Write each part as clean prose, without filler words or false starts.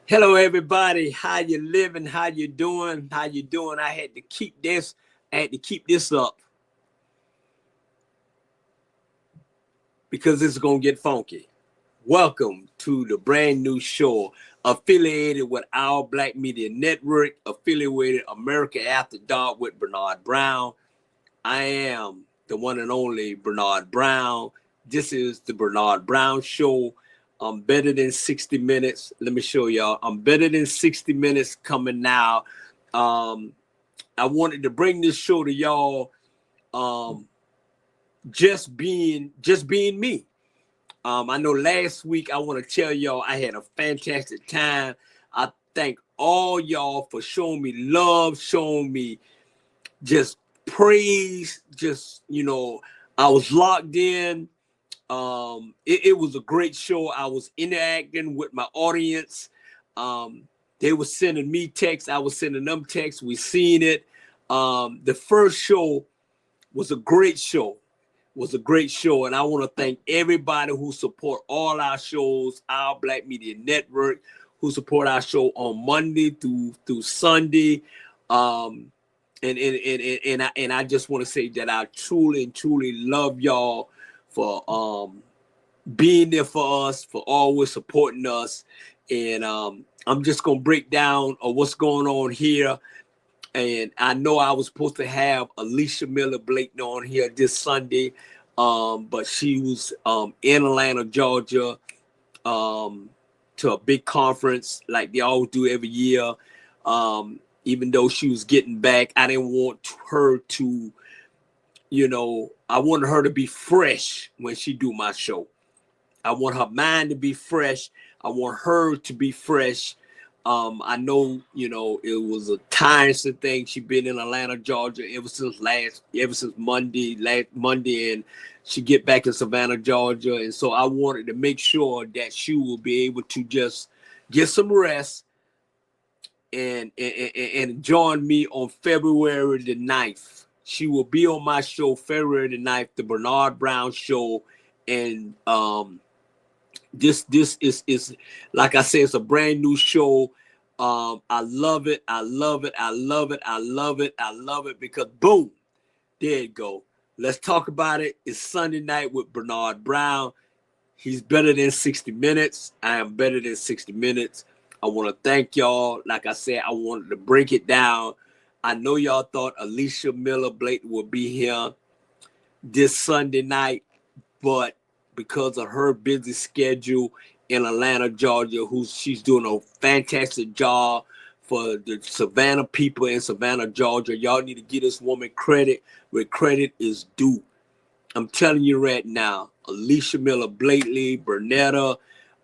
Hello, everybody. How you living? How you doing? How you doing? I had to keep this. I had to keep this up because it's gonna get funky. Welcome to the brand new show affiliated with Our Black Media Network, affiliated America After Dark with Bernard Brown. I am the one and only Bernard Brown. This is the Bernard Brown Show. I'm better than 60 minutes. Let me show y'all. I'm better than 60 minutes coming now. Um, I wanted to bring this show to y'all. Um, just being me. I know last week I want to tell y'all I had a fantastic time. I thank all y'all for showing me love, showing me just praise. I was locked in. It was a great show. I was interacting with my audience. They were sending me texts. I was sending them texts. We seen it. The first show was a great show. And I want to thank everybody who support all our shows, Our Black Media Network, who support our show on Monday through Sunday. And I just want to say that I truly and truly love y'all for being there for us, for always supporting us. And I'm just gonna break down what's going on here. And I know I was supposed to have Alicia Miller Blake on here this Sunday, but she was in Atlanta, Georgia, to a big conference like they always do every year. Even though she was getting back, I didn't want her to, I wanted her to be fresh when she do my show. I want her mind to be fresh. I want her to be fresh. I know, it was a tiresome thing. She been in Atlanta, Georgia ever since Monday, and she get back in Savannah, Georgia. And so I wanted to make sure that she will be able to just get some rest and join me on February the 9th. She will be on my show February the 9th, the Bernard Brown Show. And this is like I said, it's a brand new show. I love it. I love it. I love it. I love it. I love it because boom, there you go. Let's talk about it. It's Sunday night with Bernard Brown. He's better than 60 minutes. I am better than 60 minutes. I want to thank y'all. Like I said, I wanted to break it down. I know y'all thought Alicia Miller Blake would be here this Sunday night, but because of her busy schedule in Atlanta, Georgia, she's doing a fantastic job for the Savannah people in Savannah, Georgia. Y'all need to give this woman credit where credit is due. I'm telling you right now, Alicia Miller Blakely, Bernetta,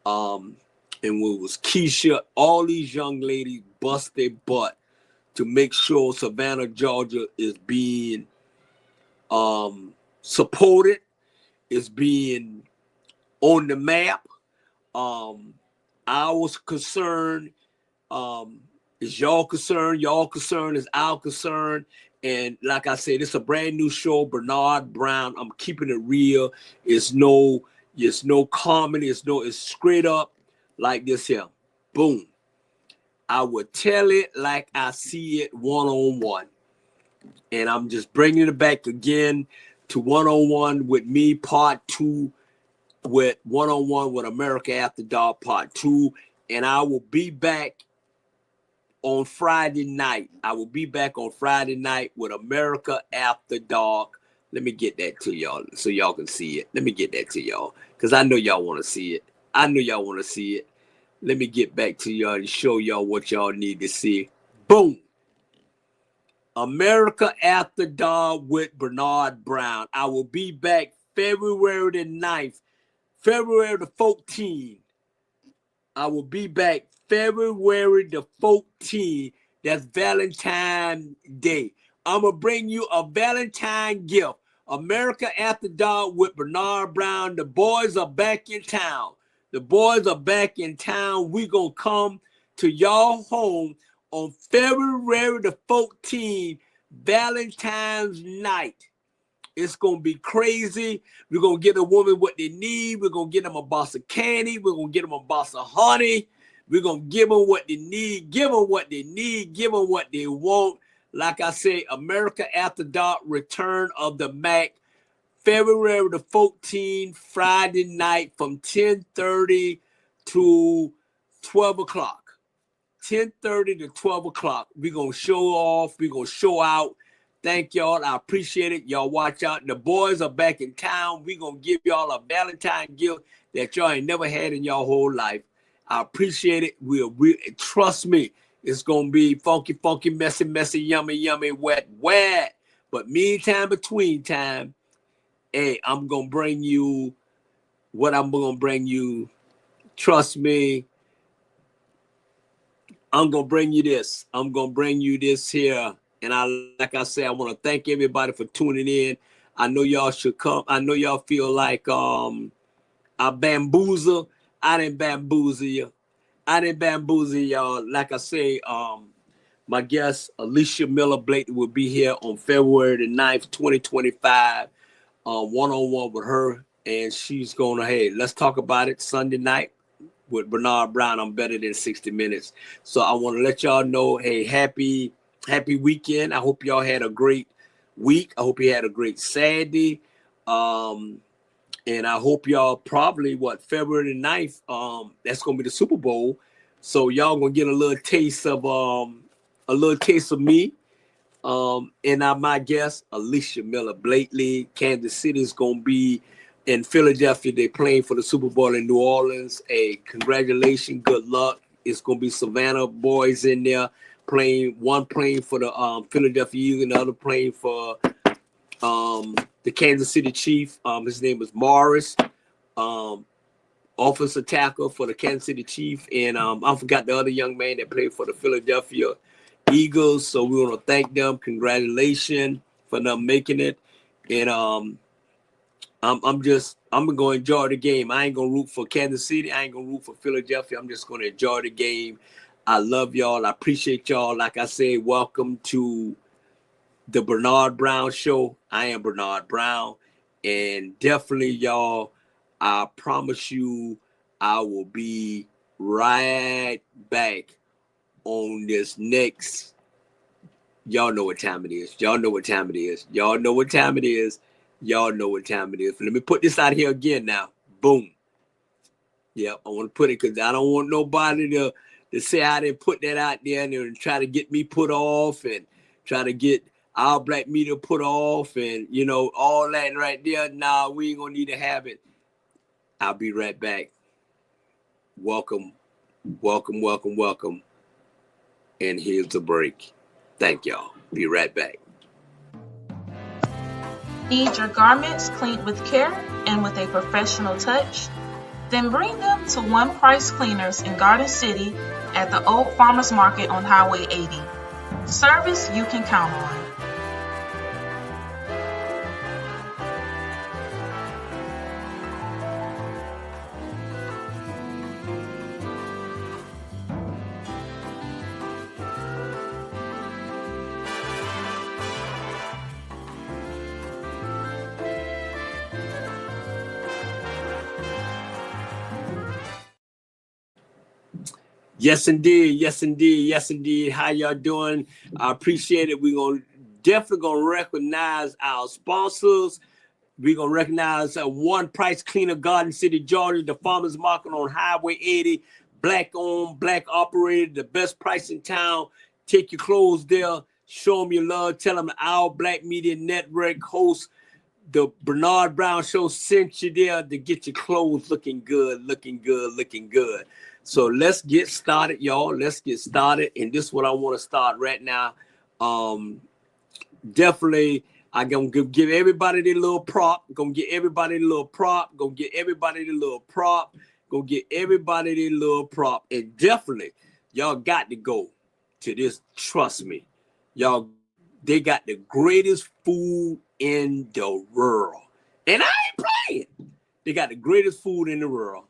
and it was Keisha, all these young ladies bust their butt to make sure Savannah, Georgia is being supported, is being on the map. I was concerned. Is y'all concerned? Y'all concerned is our concern. And like I said, it's a brand new show, Bernard Brown. I'm keeping it real. It's no comedy. It's straight up like this here. Boom. I would tell it like I see it one-on-one. And I'm just bringing it back again to one-on-one with me, part 2, with one-on-one with America After Dark, part 2. And I will be back on Friday night. I will be back on Friday night with America After Dark. Let me get that to y'all so y'all can see it. Let me get that to y'all because I know y'all want to see it. Let me get back to y'all and show y'all what y'all need to see. Boom. America After Dark with Bernard Brown. I will be back February the 9th, February the 14th. I will be back February the 14th. That's Valentine's Day. I'm going to bring you a Valentine gift. America After Dark with Bernard Brown. The boys are back in town. We're going to come to y'all home on February the 14th, Valentine's night. It's going to be crazy. We're going to get a woman what they need. We're going to get them a box of candy. We're going to get them a box of honey. We're going to give them what they need, give them what they need, give them what they want. Like I say, America After Dark, Return of the Mac, February the 14th, Friday night from 10:30 to 12 o'clock. 10:30 to 12 o'clock. We're going to show off. We're going to show out. Thank y'all. I appreciate it. Y'all watch out. The boys are back in town. We're going to give y'all a Valentine gift that y'all ain't never had in your whole life. I appreciate it. We trust me. It's going to be funky, funky, messy, messy, yummy, yummy, wet, wet. But meantime, between time, hey, I'm going to bring you what I'm going to bring you. Trust me. I'm going to bring you this. I'm going to bring you this here. And like I said, I want to thank everybody for tuning in. I know y'all should come. I know y'all feel like I bamboozle. I didn't bamboozle you. I didn't bamboozle y'all. Like I say, my guest, Alicia Miller Blake, will be here on February the 9th, 2025, one-on-one with her. And she's going to, hey, let's talk about it Sunday night with Bernard Brown. I'm better than 60 minutes. So I want to let y'all know, hey, happy weekend. I hope y'all had a great week. I hope you had a great Saturday. And I hope y'all probably, February the 9th, that's going to be the Super Bowl. So y'all going to get a little taste of me. And my guest, Alicia Miller Blakely. Kansas City is going to be in Philadelphia. They're playing for the Super Bowl in New Orleans. Hey, congratulations. Good luck. It's going to be Savannah boys in there playing. One playing for the Philadelphia Eagles, and the other playing for the Kansas City Chief. His name is Morris, offensive tackle for the Kansas City Chief. And I forgot the other young man that played for the Philadelphia Eagles. So we want to thank them. Congratulations for them making it. And I'm going to enjoy the game. I ain't going to root for Kansas City. I ain't going to root for Philadelphia. I'm just going to enjoy the game. I love y'all. I appreciate y'all. Like I said, welcome to the Bernard Brown Show. I am Bernard Brown. And definitely, y'all, I promise you, I will be right back on this next. Y'all know what time it is. Y'all know what time it is. Y'all know what time it is. Y'all know what time it is. Let me put this out here again now. Boom. Yep, I want to put it because I don't want nobody to say I didn't put that out there and try to get me put off and try to get our black media put off and, all that right there. Nah, we ain't going to need to have it. I'll be right back. Welcome, welcome, welcome, welcome. And here's the break. Thank y'all. Be right back. Need your garments cleaned with care and with a professional touch? Then bring them to One Price Cleaners in Garden City at the Old Farmers Market on Highway 80. Service you can count on. Yes, indeed. Yes, indeed. Yes, indeed. How y'all doing? I appreciate it. We're definitely going to recognize our sponsors. We're going to recognize One Price Cleaner, Garden City, Georgia, the Farmers Market on Highway 80, black-owned, black-operated, the best price in town. Take your clothes there. Show them your love. Tell them our Black Media Network host, the Bernard Brown Show, sent you there to get your clothes looking good, looking good, looking good. So let's get started, y'all. Let's get started. And this is what I want to start right now. Definitely, I'm going to give everybody their little prop. Going to get everybody their little prop. Going to get everybody their little prop. Going to get everybody their little prop. And definitely, y'all got to go to this. Trust me. Y'all, they got the greatest food in the world. And I ain't playing. They got the greatest food in the world.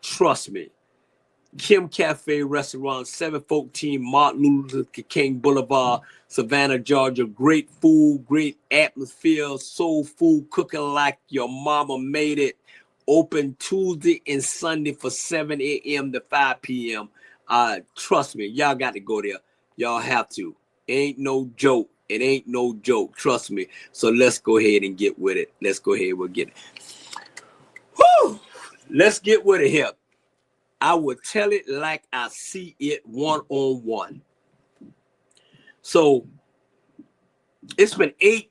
Trust me. Kim Cafe Restaurant, 714 Martin Luther King Boulevard, Savannah, Georgia. Great food, great atmosphere, soul food, cooking like your mama made it open Tuesday and Sunday for 7 a.m. to 5 p.m. Trust me, y'all got to go there. Y'all have to. Ain't no joke. It ain't no joke. Trust me. So let's go ahead and get with it. Let's go ahead and get it. Woo! Let's get with it here. I will tell it like I see it one-on-one. So it's been 8,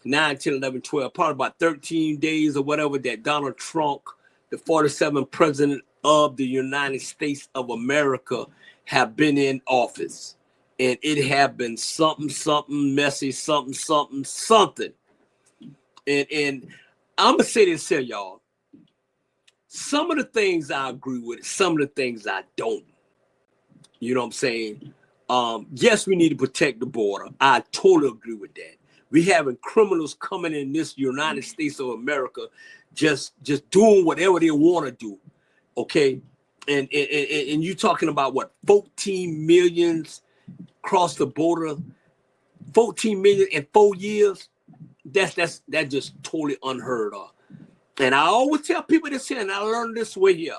9, 10, 11, 12, probably about 13 days or whatever that Donald Trump, the 47th president of the United States of America, have been in office. And it have been something messy, something. And I'm going to say this here, y'all. Some of the things I agree with, some of the things I don't. You know what I'm saying? Yes, we need to protect the border. I totally agree with that. We having criminals coming in this United States of America, just doing whatever they want to do. Okay. And you talking about what, 14 millions cross the border, 14 million in 4 years. That's just totally unheard of. And I always tell people this here, and I learned this way here.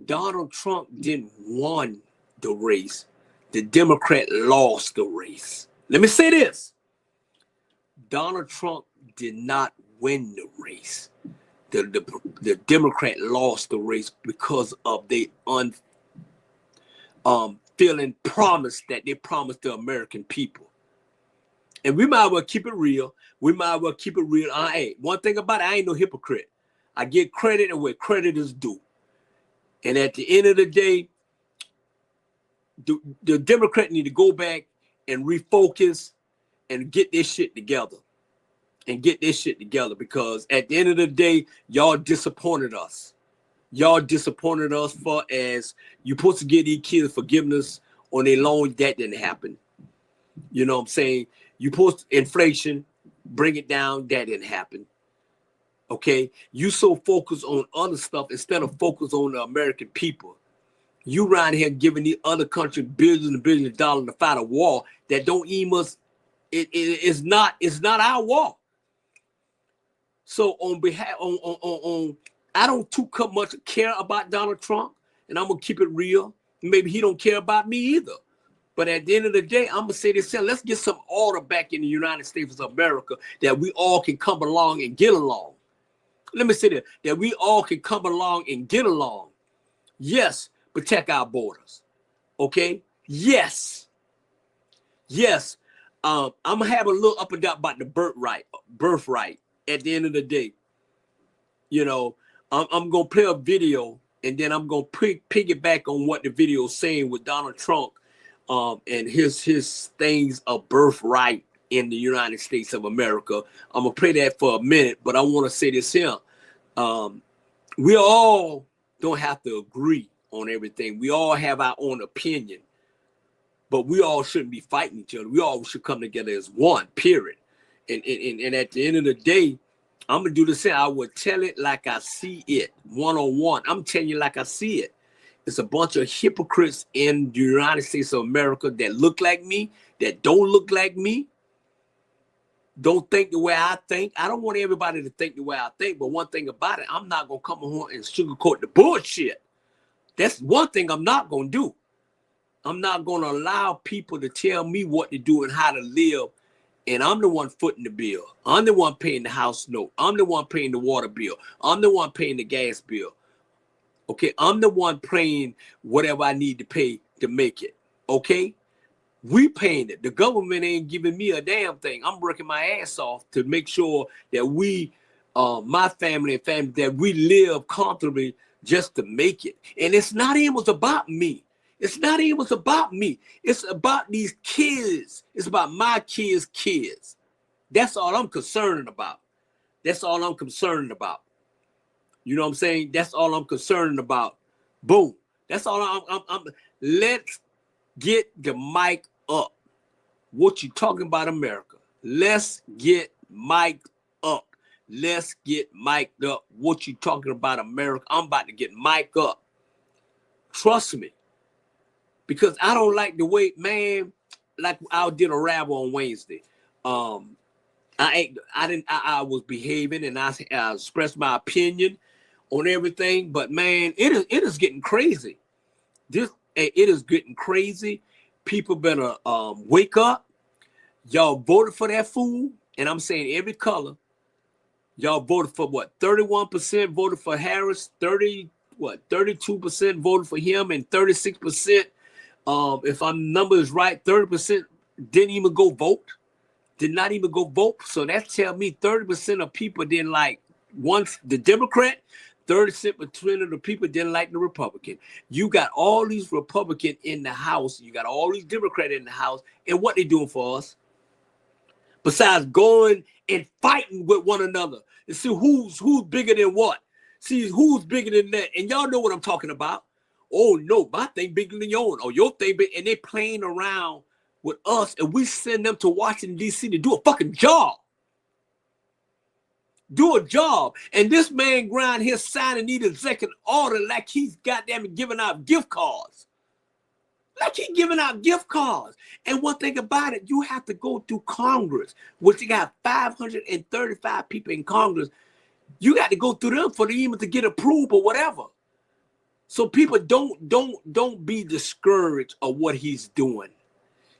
Donald Trump didn't win the race. The Democrat lost the race. Let me say this. Donald Trump did not win the race. The Democrat lost the race because of the feeling promise that they promised the American people. And we might as well keep it real. Hey, one thing about it, I ain't no hypocrite. I get credit and where credit is due. And at the end of the day, the Democrat need to go back and refocus and get this shit together. Because at the end of the day, y'all disappointed us. For as you supposed to give these kids forgiveness on their loan. That didn't happen. You know what I'm saying? You post inflation, bring it down. That didn't happen. Okay, you so focused on other stuff instead of focus on the American people. You around here giving the other country billions and billions of dollars to fight a war that don't even us. It's not our war. So on behalf on I don't too much care about Donald Trump, and I'm gonna keep it real. Maybe he don't care about me either. But at the end of the day, I'm going to say this here. Let's get some order back in the United States of America that we all can come along and get along. Let me say that we all can come along and get along. Yes, protect our borders. Okay? Yes. I'm going to have a little up and down about the birthright at the end of the day. You know, I'm going to play a video, and then I'm going to piggyback on what the video is saying with Donald Trump. And his things of birthright in the United States of America. I'm gonna play that for a minute, but I want to say this here. We all don't have to agree on everything. We all have our own opinion, but we all shouldn't be fighting each other. We all should come together as one, period. And at the end of the day, I'm gonna do the same. I will tell it like I see it, one-on-one. I'm telling you like I see it. It's a bunch of hypocrites in the United States of America that look like me, that don't look like me, don't think the way I think. I don't want everybody to think the way I think, but one thing about it, I'm not going to come on and sugarcoat the bullshit. That's one thing I'm not going to do. I'm not going to allow people to tell me what to do and how to live, and I'm the one footing the bill. I'm the one paying the house note. I'm the one paying the water bill. I'm the one paying the gas bill. Okay, I'm the one paying whatever I need to pay to make it. Okay, we paying it. The government ain't giving me a damn thing. I'm working my ass off to make sure that we, my family, that we live comfortably just to make it. And it's not even about me. It's about these kids. It's about my kids. That's all I'm concerned about. You know what I'm saying? That's all I'm concerned about. Boom. That's all I'm let's get the mic up. What you talking about, America? Let's get mic'd up. What you talking about, America? I'm about to get mic'd up. Trust me. Because I don't like the way, man, like I did a rap on Wednesday. I was behaving and I expressed my opinion on everything, but man, it is getting crazy. It is getting crazy. People better wake up. Y'all voted for that fool, and I'm saying every color. Y'all voted for what? 31% voted for Harris, 32% voted for him, and 36%, if my number is right, 30% didn't even go vote. Did not even go vote. So that tells me 30% of people didn't like the Democrat, 30% of the people didn't like the Republican. You got all these Republicans in the House, you got all these Democrats in the House, and what they doing for us? Besides going and fighting with one another and see who's bigger than what. See who's bigger than that. And y'all know what I'm talking about. Oh no, my thing bigger than yours. Oh, your thing big. And they playing around with us, and we send them to Washington, D.C. to do a fucking job. Do a job. And this man grind here signing these executive order like he's goddamn giving out gift cards. Like he's giving out gift cards. And one thing about it, you have to go through Congress, which you got 535 people in Congress. You got to go through them for them even to get approved or whatever. So people don't be discouraged of what he's doing.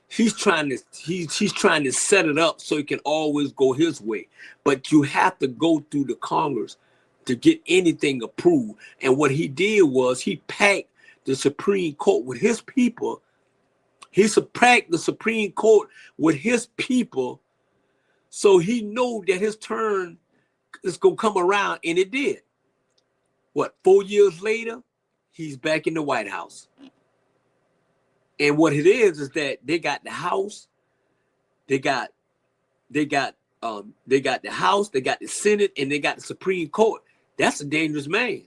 He's trying to set it up so it can always go his way. But you have to go through the Congress to get anything approved. And what he did was he packed the Supreme Court with his people. He packed the Supreme Court with his people, so he knew that his turn is gonna come around, and it did. What, 4 years later, he's back in the White House. And what it is that they got the House, they got the House, they got the Senate, and they got the Supreme Court. That's a dangerous man.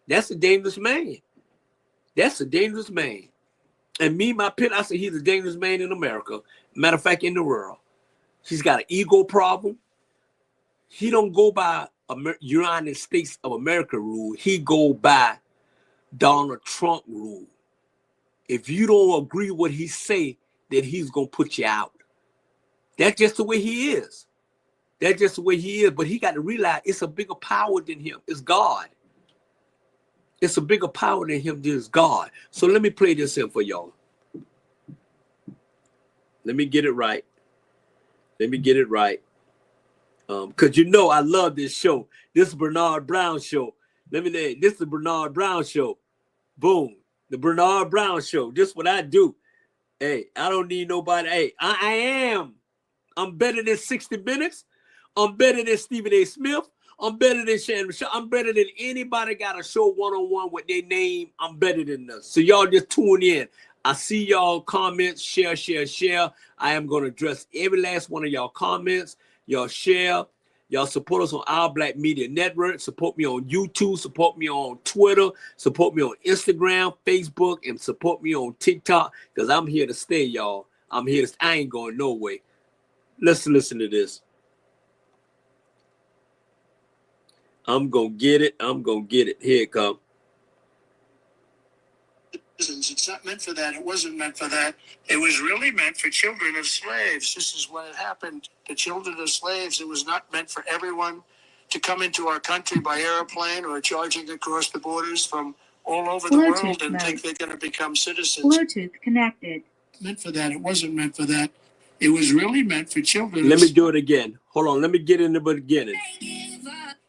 That's a dangerous man. That's a dangerous man. And me, my pit, I say he's a dangerous man in America. Matter of fact, in the world. He's got an ego problem. He don't go by United States of America rule. He go by Donald Trump rule. If you don't agree with what he say, then he's going to put you out. That's just the way he is. That's just the way he is. But he got to realize it's a bigger power than him. It's God. It's a bigger power than him. This God. So let me play this in for y'all. Let me get it right. Let me get it right. Because you know I love this show. This is Bernard Brown Show. This is the Bernard Brown Show. Boom. The Bernard Brown Show. This is what I do. Hey, I don't need nobody. Hey, I am. I'm better than 60 Minutes. I'm better than Stephen A. Smith. I'm better than Shannon Shaw. I'm better than anybody got a show one-on-one with their name. I'm better than this. So y'all just tune in. I see y'all comments. Share, share, share. I am going to address every last one of y'all comments. Y'all share. Y'all support us on Our Black Media Network. Support me on YouTube. Support me on Twitter. Support me on Instagram, Facebook, and support me on TikTok, because I'm here to stay, y'all. I'm here to I ain't going no way. Let's listen to this. I'm going to get it. I'm going to get it. Here it comes. It's not meant for that. It wasn't meant for that. It was really meant for children of slaves. This is when it happened. The children of slaves, it was not meant for everyone to come into our country by airplane or charging across the borders from all over the world and think they're going to become citizens. Bluetooth connected. Meant for that. It wasn't meant for that. It was really meant for children. Let me do it again. Hold on. Let me get in the beginning.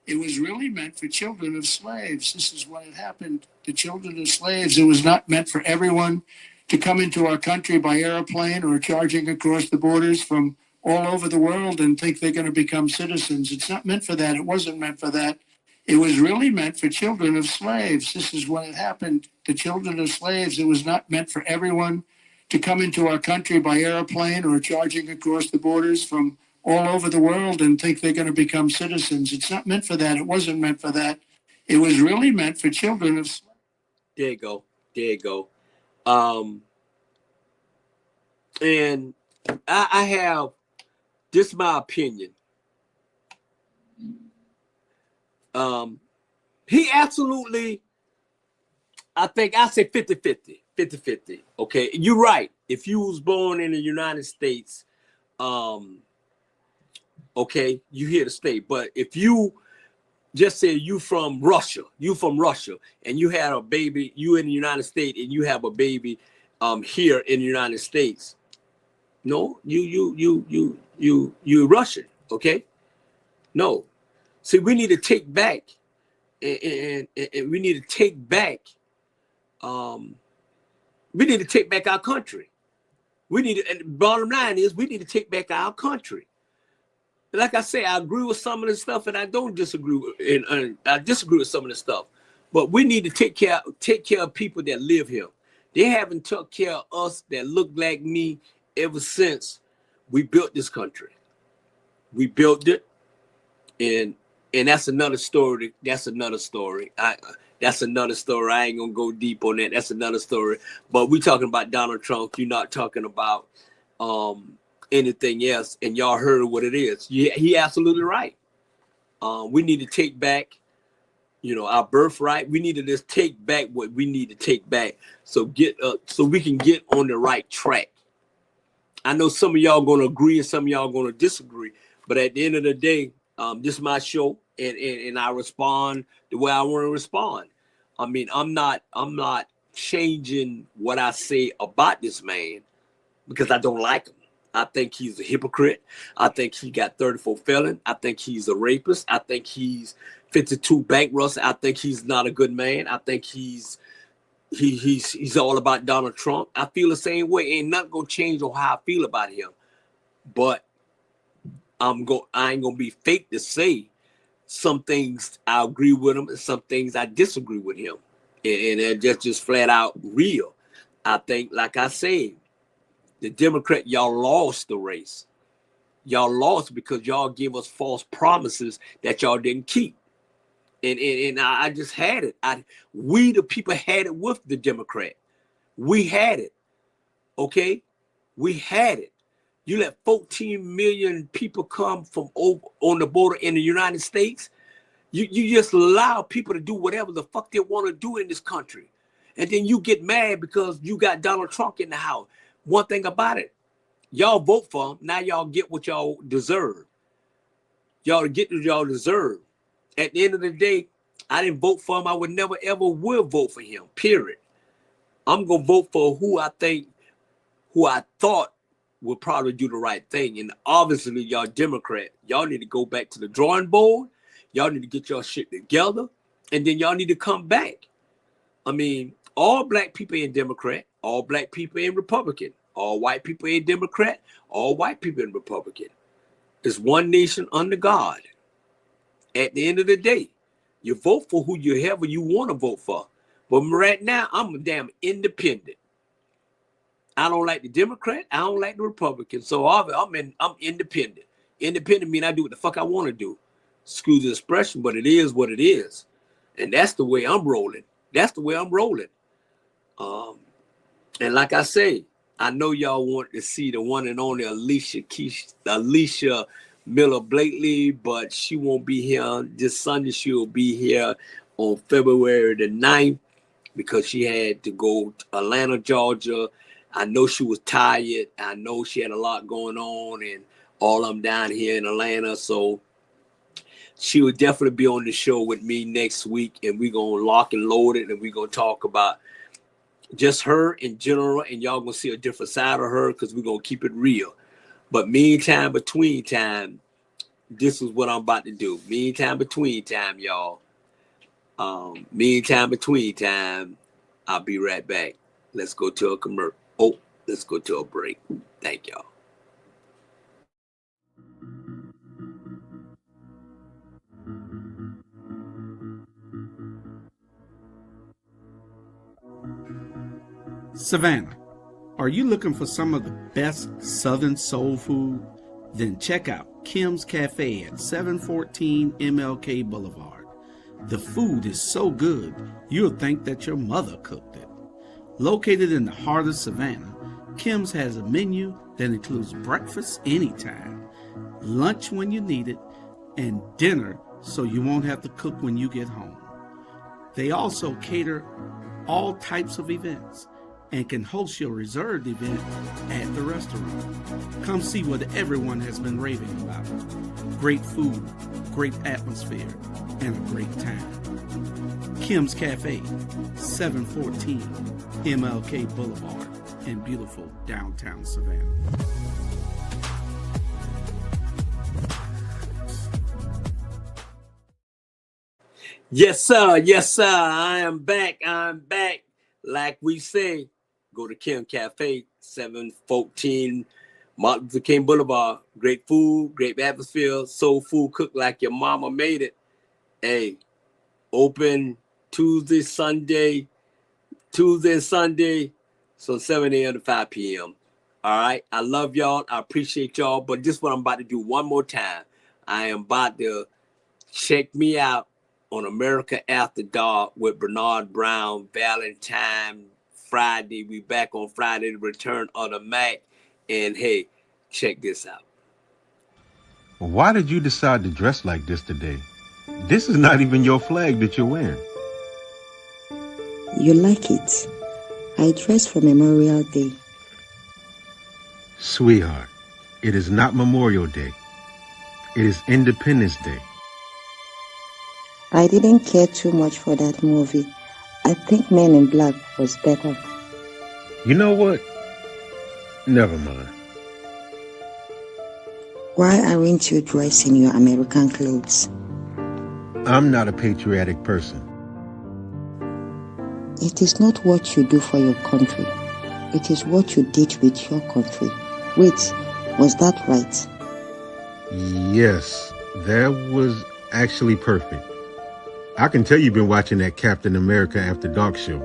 It was really meant for children of slaves. This is when it happened. The children of slaves, it was not meant for everyone to come into our country by airplane or charging across the borders from all over the world and think they're going to become citizens. It's not meant for that. It wasn't meant for that. It was really meant for children of slaves. This is when it happened. The children of slaves, it was not meant for everyone to come into our country by airplane or charging across the borders from all over the world and think they're going to become citizens. It's not meant for that. It wasn't meant for that. It was really meant for children of slaves. There you go. There you go. And I have, this is my opinion. He absolutely, I think I say 50-50. Okay, you're right. If you was born in the United States, Okay, you here to stay. But if you just say you from Russia, and you had a baby, you in the United States, and you have a baby here in the United States, no, you Russian, okay? No. See, we need to take back, and we need to take back, we need to take back our country. We need to, and the bottom line is we need to take back our country. Like I say, I agree with some of the stuff, and I don't disagree with, and I disagree with some of the stuff. But we need to take care of people that live here. They haven't took care of us that look like me ever since we built this country. We built it, and that's another story. That's another story. That's another story. I ain't gonna go deep on that. That's another story. But we talking about Donald Trump. You're not talking about anything else, and y'all heard what it is. Yeah, he absolutely right. We need to take back, our birthright. We need to just take back what we need to take back, so we can get on the right track. I know some of y'all gonna agree and some of y'all gonna disagree, but at the end of the day, this is my show, and I respond the way I want to respond. I mean, I'm not changing what I say about this man because I don't like him. I think he's a hypocrite. I think he got 34 felons. I think he's a rapist. I think he's 52 bankrupts. I think he's not a good man. I think he's all about Donald Trump. I feel the same way. Ain't nothing gonna change on how I feel about him. But I ain't gonna be fake to say some things I agree with him and some things I disagree with him. And that's just flat out real. I think, like I said, the Democrat, y'all lost the race. Y'all lost because y'all gave us false promises that y'all didn't keep. And I just had it. We the people had it with the Democrat. We had it. Okay? We had it. You let 14 million people come from over on the border in the United States. You just allow people to do whatever the fuck they want to do in this country. And then you get mad because you got Donald Trump in the house. One thing about it, y'all vote for him. Now y'all get what y'all deserve. Y'all get what y'all deserve. At the end of the day, I didn't vote for him. I would never, ever will vote for him, period. I'm going to vote for who I thought would probably do the right thing. And obviously, y'all Democrat, y'all need to go back to the drawing board. Y'all need to get your shit together. And then y'all need to come back. I mean, all black people in Democrat, all black people in Republican, all white people in Democrat, all white people in Republican. It's one nation under God. At the end of the day, you vote for who you have or you want to vote for. But right now, I'm a damn independent. I don't like the Democrat. I don't like the Republican. So I'm independent. Independent means I do what the fuck I want to do. Excuse the expression, but it is what it is. And that's the way I'm rolling. That's the way I'm rolling. And like I say, I know y'all want to see the one and only Alicia Miller Blakely, but she won't be here this Sunday. She'll be here on February the 9th because she had to go to Atlanta, Georgia. I know she was tired. I know she had a lot going on and all of them down here in Atlanta. So she will definitely be on the show with me next week, and we're going to lock and load it, and we're going to talk about just her in general, and y'all going to see a different side of her because we're going to keep it real. But meantime, between time, this is what I'm about to do. Meantime, between time, y'all. Meantime, between time, I'll be right back. Let's go to a commercial. Oh, let's go to a break. Thank y'all. Savannah, are you looking for some of the best Southern soul food? Then check out Kim's Cafe at 714 MLK Boulevard. The food is so good, you'll think that your mother cooked it. Located in the heart of Savannah, Kim's has a menu that includes breakfast anytime, lunch when you need it, and dinner so you won't have to cook when you get home. They also cater all types of events. and can host your reserved event at the restaurant. Come see what everyone has been raving about. Great food, great atmosphere, and a great time. Kim's Cafe, 714 MLK Boulevard in beautiful downtown Savannah. Yes, sir. Yes, sir. I am back. I'm back. Like we say, go to Kim Cafe, 714 Martin Luther King Boulevard. Great food, great atmosphere, soul food cooked like your mama made it. Hey, open Tuesday, Sunday, so 7 a.m. to 5 p.m. All right. I love y'all. I appreciate y'all. But this is what I'm about to do one more time. I am about to check me out on America After Dark with Bernard Brown, Valentine, Friday. We back on Friday, the return of the Mac. And hey, check this out. Why did you decide to dress like this today? This is not even your flag that you're wearing. You like it? I dress for Memorial Day. Sweetheart, it is not Memorial Day. It is Independence Day. I didn't care too much for that movie. I think Men in Black was better. You know what? Never mind. Why aren't you dressed in your American clothes? I'm not a patriotic person. It is not what you do for your country. It is what you did with your country. Wait, was that right? Yes, that was actually perfect. I can tell you've been watching that Captain America After Dark show.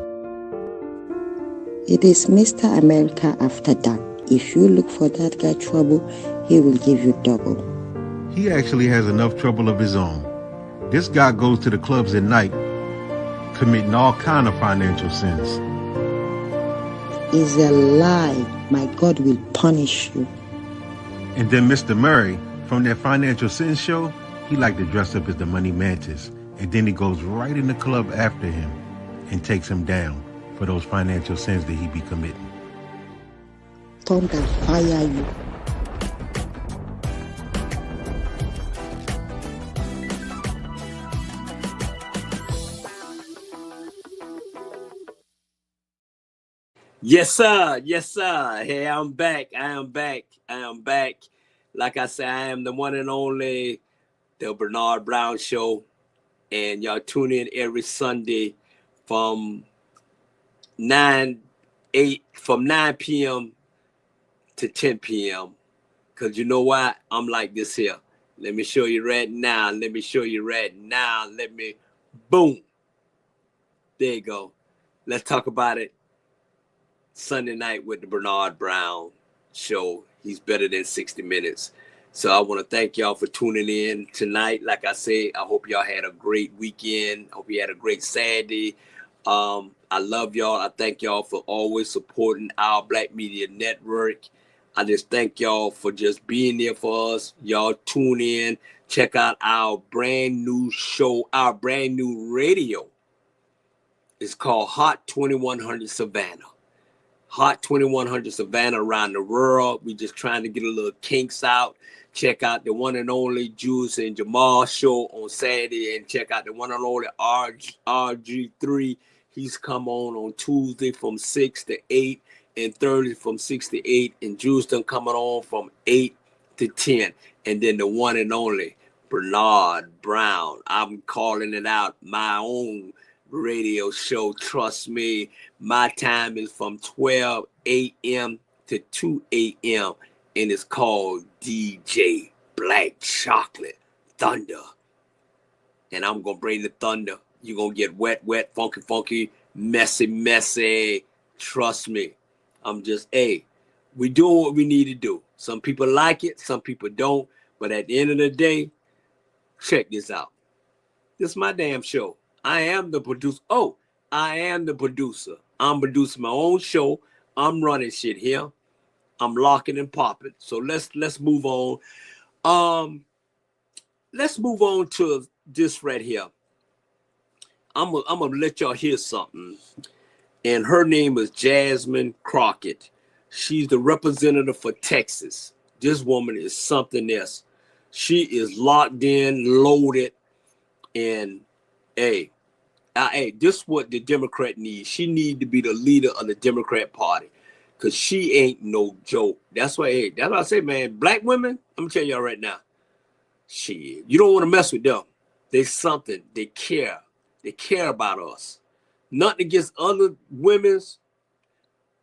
It is Mr. America After Dark. If you look for that guy trouble, he will give you double. He actually has enough trouble of his own. This guy goes to the clubs at night, committing all kind of financial sins. It's a lie. My God will punish you. And then Mr. Murray, from that financial sins show, he liked to dress up as the Money Mantis. And then he goes right in the club after him and takes him down for those financial sins that he be committing. Thunder fire you. Yes, sir. Yes, sir. Hey, I'm back. I am back. Like I said, I am the one and only, the Bernard Brown Show. And y'all tune in every Sunday from 9 p.m. to 10 p.m. Because you know why? I'm like this here. Let me show you right now. Boom. There you go. Let's talk about it. Sunday night with the Bernard Brown Show. He's better than 60 Minutes. So I want to thank y'all for tuning in tonight. Like I said, I hope y'all had a great weekend. I hope you had a great Saturday. I love y'all. I thank y'all for always supporting our Black Media Network. I just thank y'all for just being there for us. Y'all tune in. Check out our brand new show, our brand new radio. It's called Hot 2100 Savannah. Hot 2100 Savannah around the world. We just trying to get a little kinks out. Check out the one and only Juice and Jamal show on Saturday, and check out the one and only RG3. He's come on Tuesday from 6 to 8 and Thursday from 6 to 8, and Juice done coming on from 8 to 10. And then the one and only Bernard Brown. I'm calling it out, my own radio show. Trust me, my time is from 12 a.m. to 2 a.m. and it's called DJ Black Chocolate Thunder. And I'm gonna bring the thunder. You're gonna get wet, funky, messy. Trust me. I'm just, we doing what we need to do. Some people like it, some people don't. But at the end of the day, check this out. This is my damn show. I am the producer. I'm producing my own show. I'm running shit here. I'm locking and popping. So let's move on. Let's move on to this right here. I'm gonna let y'all hear something. and her name is Jasmine Crockett. She's the representative for Texas. This woman is something else. She is locked in, loaded, and hey, this is what the Democrat needs. She needs to be the leader of the Democrat Party, because she ain't no joke. That's why I say, man, black women, I'm gonna tell y'all right now, shit, you don't want to mess with them. They something. They care. They care about us. Nothing against other women's.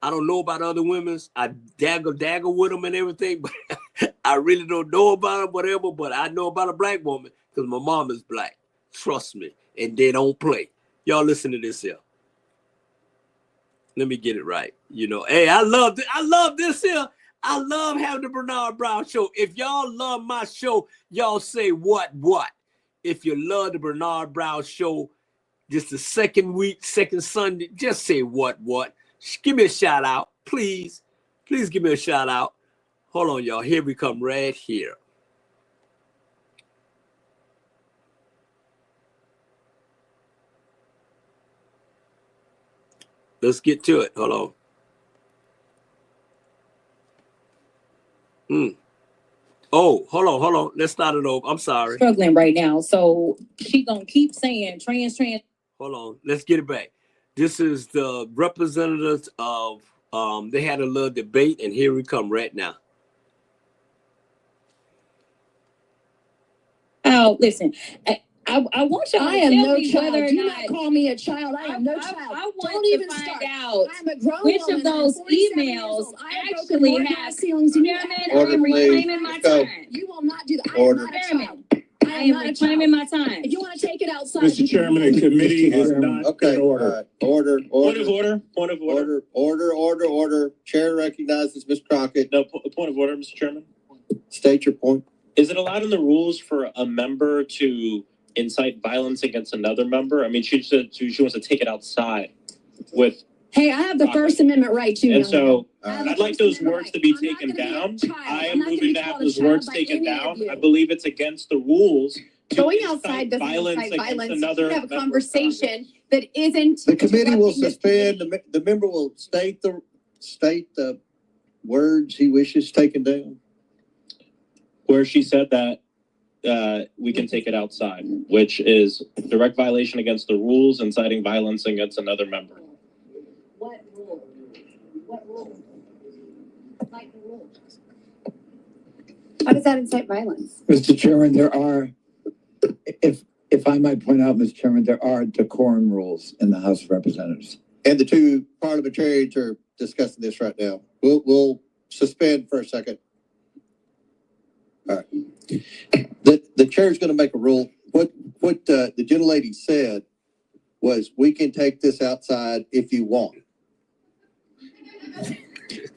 I don't know about other women's. I dagger with them and everything, but I really don't know about them, whatever. But I know about a black woman because my mom is black. Trust me. And they don't play. Y'all listen to this here. Let me get it right. You know, hey, I love this here. I love having the Bernard Brown Show. If y'all love my show, y'all say what? If you love the Bernard Brown Show, this is the second week, second Sunday, just say what? Give me a shout out, please. Please give me a shout out. Hold on, y'all. Here we come right here. Let's get to it. Hold on. Oh, hold on. Let's start it over. I'm sorry. Struggling right now. So she gonna keep saying trans. Hold on. Let's get it back. This is the representatives of, they had a little debate, and here we come right now. Oh, listen. I want y'all to tell me whether or Do not not call me a child. I am no child. I want Don't to even find start. out I'm a grown which woman. of those I'm 47 years emails old. I have broken actually more have. glass ceilings than you Chairman, have. I am reclaiming my Let's go. time. You will not do that. I Order. am not a Chairman, child. I am not a reclaiming child. my time. If you want to take it outside, Mr. Chairman, the committee is not Okay, in order. order. Point of order. Order. Chair recognizes Ms. Crockett. No, point of order, Mr. Chairman. State your point. Is it allowed in the rules for a member to incite violence against another member? I mean, she said she wants to take it outside with. hey, I have the First Amendment right too. And so I'd like those words to be taken down. I am moving to have those words taken down. I believe it's against the rules. Going outside doesn't incite violence. You have a conversation that isn't. The committee will interrupting this suspend, committee. the member will state the words he wishes taken down. Where she said that we can take it outside, which is direct violation against the rules, inciting violence against another member. What rule? What rule? Like the rules. How does that incite violence? Mr. Chairman, there are, if I might point out, Mr. Chairman, there are decorum rules in the House of Representatives. And the two parliamentarians are discussing this right now. We'll suspend for a second. All right. The chair is going to make a rule. What the gentlelady said was, we can take this outside if you want.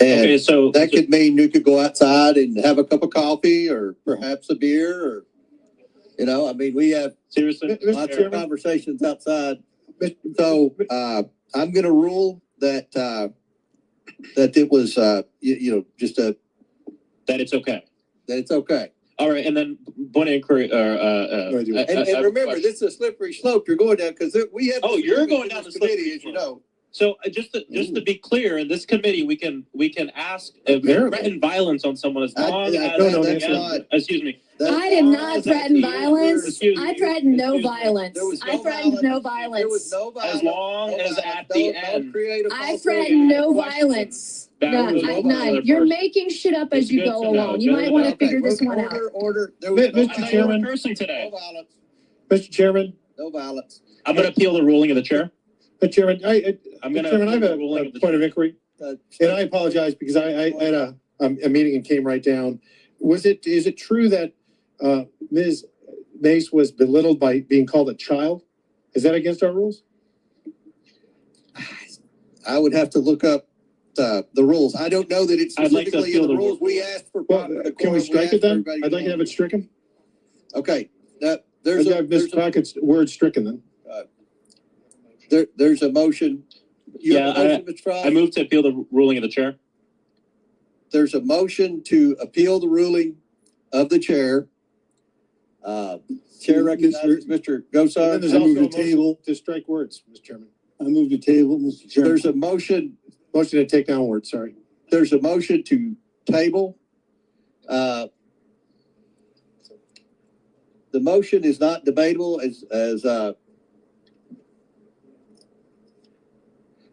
And Okay, so that could mean you could go outside and have a cup of coffee or perhaps a beer, or, you know, I mean, we have seriously, lots of conversations outside. So I'm going to rule that it was, just that it's okay. that it's okay. All right, and then one inquiry. And remember, this is a slippery slope you're going down, because we have. Oh, you're going down the committee, slippery as you know. So just to be clear, in this committee, we can ask threaten violence on someone as long as excuse me. I did not threaten violence. I threatened no violence. I threatened no violence. There was no violence. As long as at the end. I threatened no violence. None. You're making shit up as you go along. You might want to figure this one out. Order. There was no Mr. Chairman, cursing today. No violence. Mr. Chairman, No violence. I'm going to appeal the ruling of the chair. Mr. Chairman, I'm going to. Chairman, I have a point of inquiry, and I apologize because I had a meeting and came right down. Is it true that Ms. Mace was belittled by being called a child? Is that against our rules? I would have to look up the rules. I don't know that it's I'd like to specifically appeal in the the rules. We asked for. Well, can we strike it then? I'd like to have it stricken. Okay. I'd have Ms. Crockett's word stricken then. There's a motion. You have a motion, Mr. Frost? I move to appeal the ruling of the chair. There's a motion to appeal the ruling of the chair. Chair recognizes Mr. And then Gosar. there's also a motion to strike words, Mr. Chairman. I move to table, Mr. Chairman. There's a motion. Motion to take down word, sorry. There's a motion to table. The motion is not debatable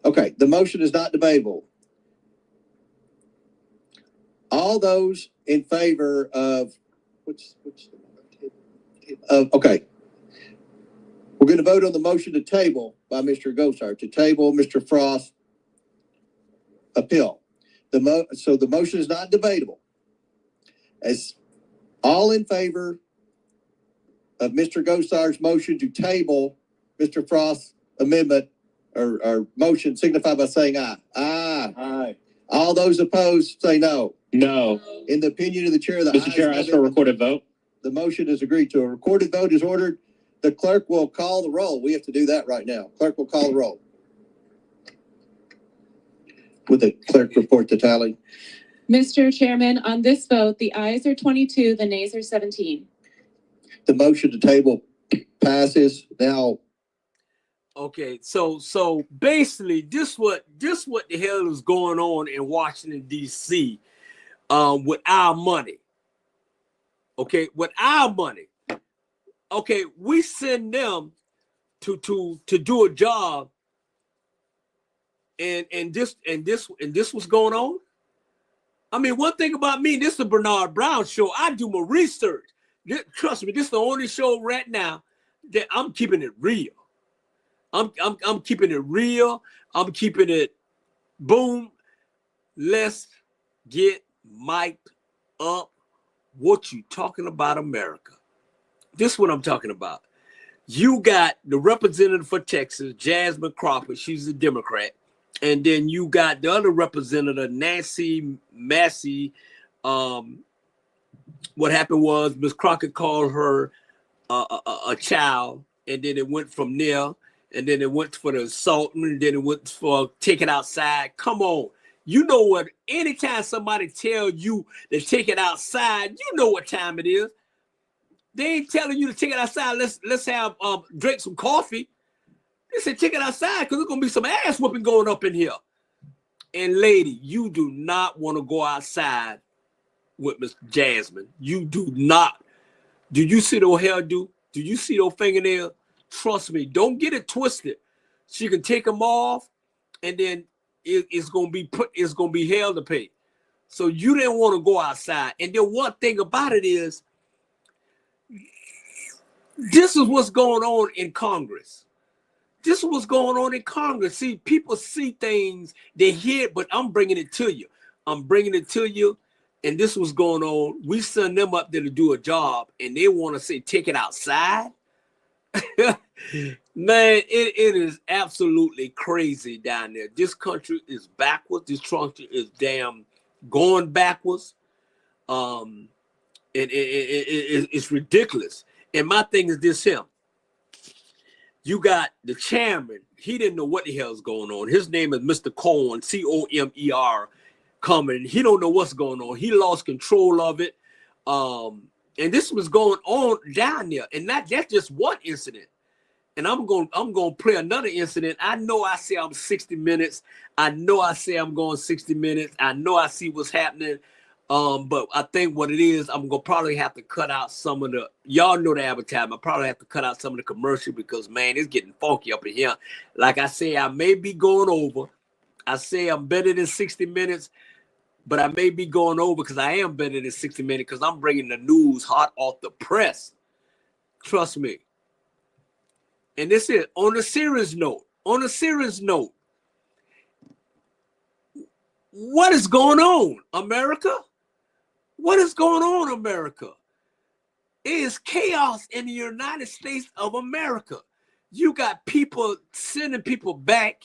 okay, the motion is not debatable. All those in favor of, okay. We're going to vote on the motion to table by Mr. Gosar, to table Mr. Frost's appeal. So the motion is not debatable. As all in favor of Mr. Gosar's motion to table Mr. Frost's amendment or motion, signify by saying aye. Aye. Aye. All those opposed say no. No. In the opinion of the chair, the Mr. Chair, I ask for a recorded vote. The motion is agreed to. A recorded vote is ordered. The clerk will call the roll. We have to do that right now. Clerk will call the roll. Would the clerk report the tally? Mr. Chairman, on this vote, the ayes are 22, the nays are 17. The motion to table passes. Now, okay, so basically, this what the hell is going on in Washington D.C. With our money. Okay, with our money. Okay, we send them to do a job, and this was going on. I mean, one thing about me, this is the Bernard Brown show. I do my research. Trust me, this is the only show right now that I'm keeping it real. I'm keeping it real. I'm keeping it boom. Let's get mic'd up. What you talking about, America? This is what I'm talking about. You got the representative for Texas, Jasmine Crawford. She's a Democrat. And then you got the other representative, Nancy Massey. What happened was Ms. Crockett called her a child, and then it went from there, and then it went for the assault, and then it went for take it outside. Come on. You know what? Anytime somebody tell you to take it outside, you know what time it is. They ain't telling you to take it outside. Let's have drink some coffee. They said take it outside because there's gonna be some ass whooping going up in here. And lady, you do not want to go outside with Miss Jasmine. You do not. Do you see those hairdo? Do you see those fingernails? Trust me, don't get it twisted. She can take them off, and then it's gonna be hell to pay. So you didn't want to go outside. And then one thing about it is, this is what's going on in Congress. This is what's going on in Congress. See, people see things, they hear it, but I'm bringing it to you. I'm bringing it to you, and this was going on. We send them up there to do a job, and they want to say, take it outside. Man, it is absolutely crazy down there. This country is backwards. This country is damn going backwards. It's ridiculous. And my thing is this here. You got the chairman. He didn't know what the hell's going on. His name is Mr. Comer, Comer, coming. He don't know what's going on. He lost control of it. And this was going on down there. And that's just one incident. And I'm going to play another incident. I know I say I'm 60 minutes. I know I say I'm going 60 minutes. I know I see what's happening. But I think what it is, I'm going to probably have to cut out some of the, y'all know the advertisement. I probably have to cut out some of the commercial because, man, it's getting funky up in here. Like I say, I may be going over. I say I'm better than 60 minutes, but I may be going over because I am better than 60 minutes because I'm bringing the news hot off the press. Trust me. And this is on a serious note. On a serious note, what is going on, America? What is going on, America? It is chaos in the United States of America. You got people sending people back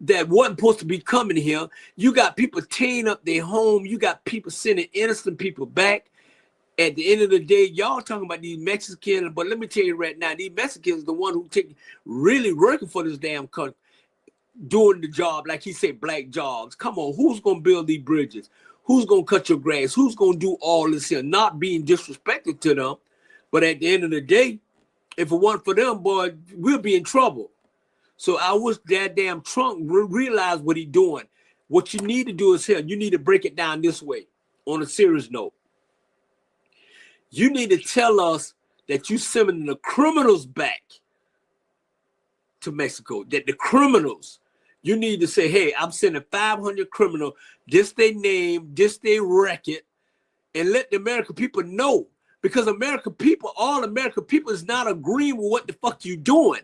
that wasn't supposed to be coming here. You got people tearing up their home. You got people sending innocent people back. At the end of the day, y'all talking about these Mexicans, but let me tell you right now, these Mexicans, the one who really working for this damn country, doing the job, like he said, black jobs. Come on, who's going to build these bridges? Who's going to cut your grass? Who's going to do all this here? Not being disrespectful to them, but at the end of the day, if it weren't for them, boy, we'll be in trouble. So I wish that damn Trump realize what he's doing. What you need to do is here, you need to break it down this way on a serious note. You need to tell us that you sending the criminals back to Mexico, that the criminals, you need to say, hey, I'm sending 500 criminals, this they name, this they record, and let the American people know. Because American people, all American people is not agreeing with what the fuck you doing.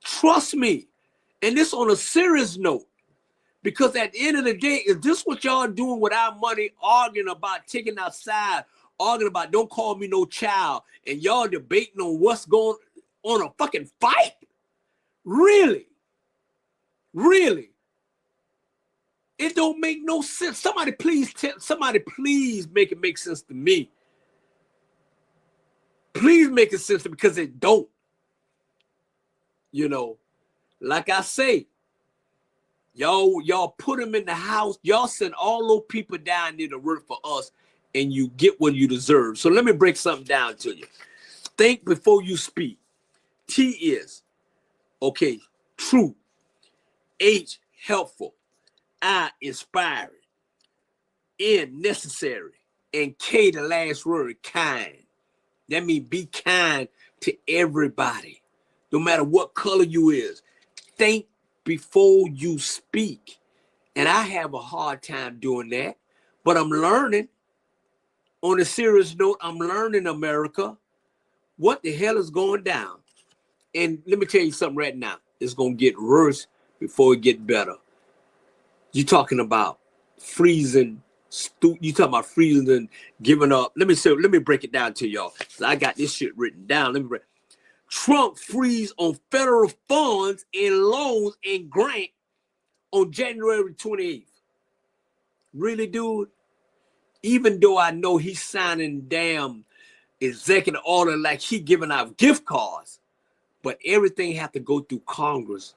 Trust me. And this on a serious note. Because at the end of the day, is this what y'all doing with our money, arguing about taking outside, arguing about don't call me no child, and y'all debating on what's going on a fucking fight? Really? Really? It don't make no sense. Somebody please make it make sense to me. Please make it sense to me, because it don't. You know, like I say, y'all put them in the house. Y'all send all those people down there to work for us, and you get what you deserve. So let me break something down to you. Think before you speak. T is, okay, true. H, helpful. I, inspiring. N, necessary. And K, the last word, kind. That means be kind to everybody, no matter what color you is. Think before you speak. And I have a hard time doing that, but I'm learning. On a serious note, I'm learning, America, what the hell is going down. And let me tell you something right now. It's going to get worse before it get better. You're talking about freezing. You talking about freezing and giving up. Let me break it down to y'all. So I got this shit written down. Trump freeze on federal funds and loans and grant on January 28th. Really, dude? Even though I know he's signing damn executive order like he giving out gift cards, but everything have to go through Congress.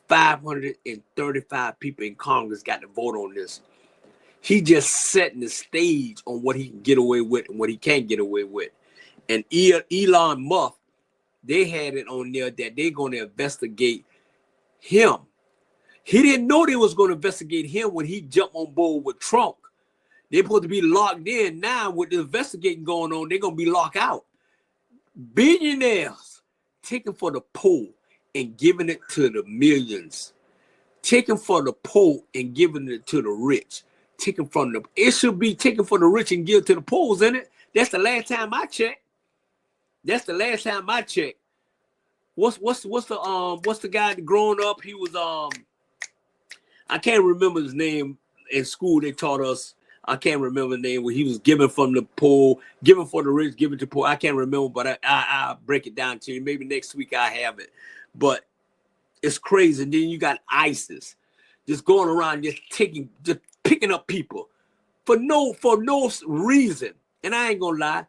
535 people in Congress got to vote on this. He just setting the stage on what he can get away with and what he can't get away with. And Elon Musk, they had it on there that they're going to investigate him. He didn't know they was going to investigate him when he jumped on board with Trump. They're supposed to be locked in. Now with the investigating going on, they're going to be locked out. Billionaires taking for the poor and giving it to the millions. Taking for the poor and giving it to the rich. Taking from the, it should be taken for the rich and give to the poor, isn't it? That's the last time I checked. That's the last time I checked. What's the guy that growing up? He was I can't remember his name. In school they taught us. I can't remember the name where he was giving from the poor, giving for the rich, giving to poor. I can't remember, but I'll break it down to you. Maybe next week I have it. But it's crazy. And then you got ISIS just going around just picking up people for no reason. And I ain't gonna lie,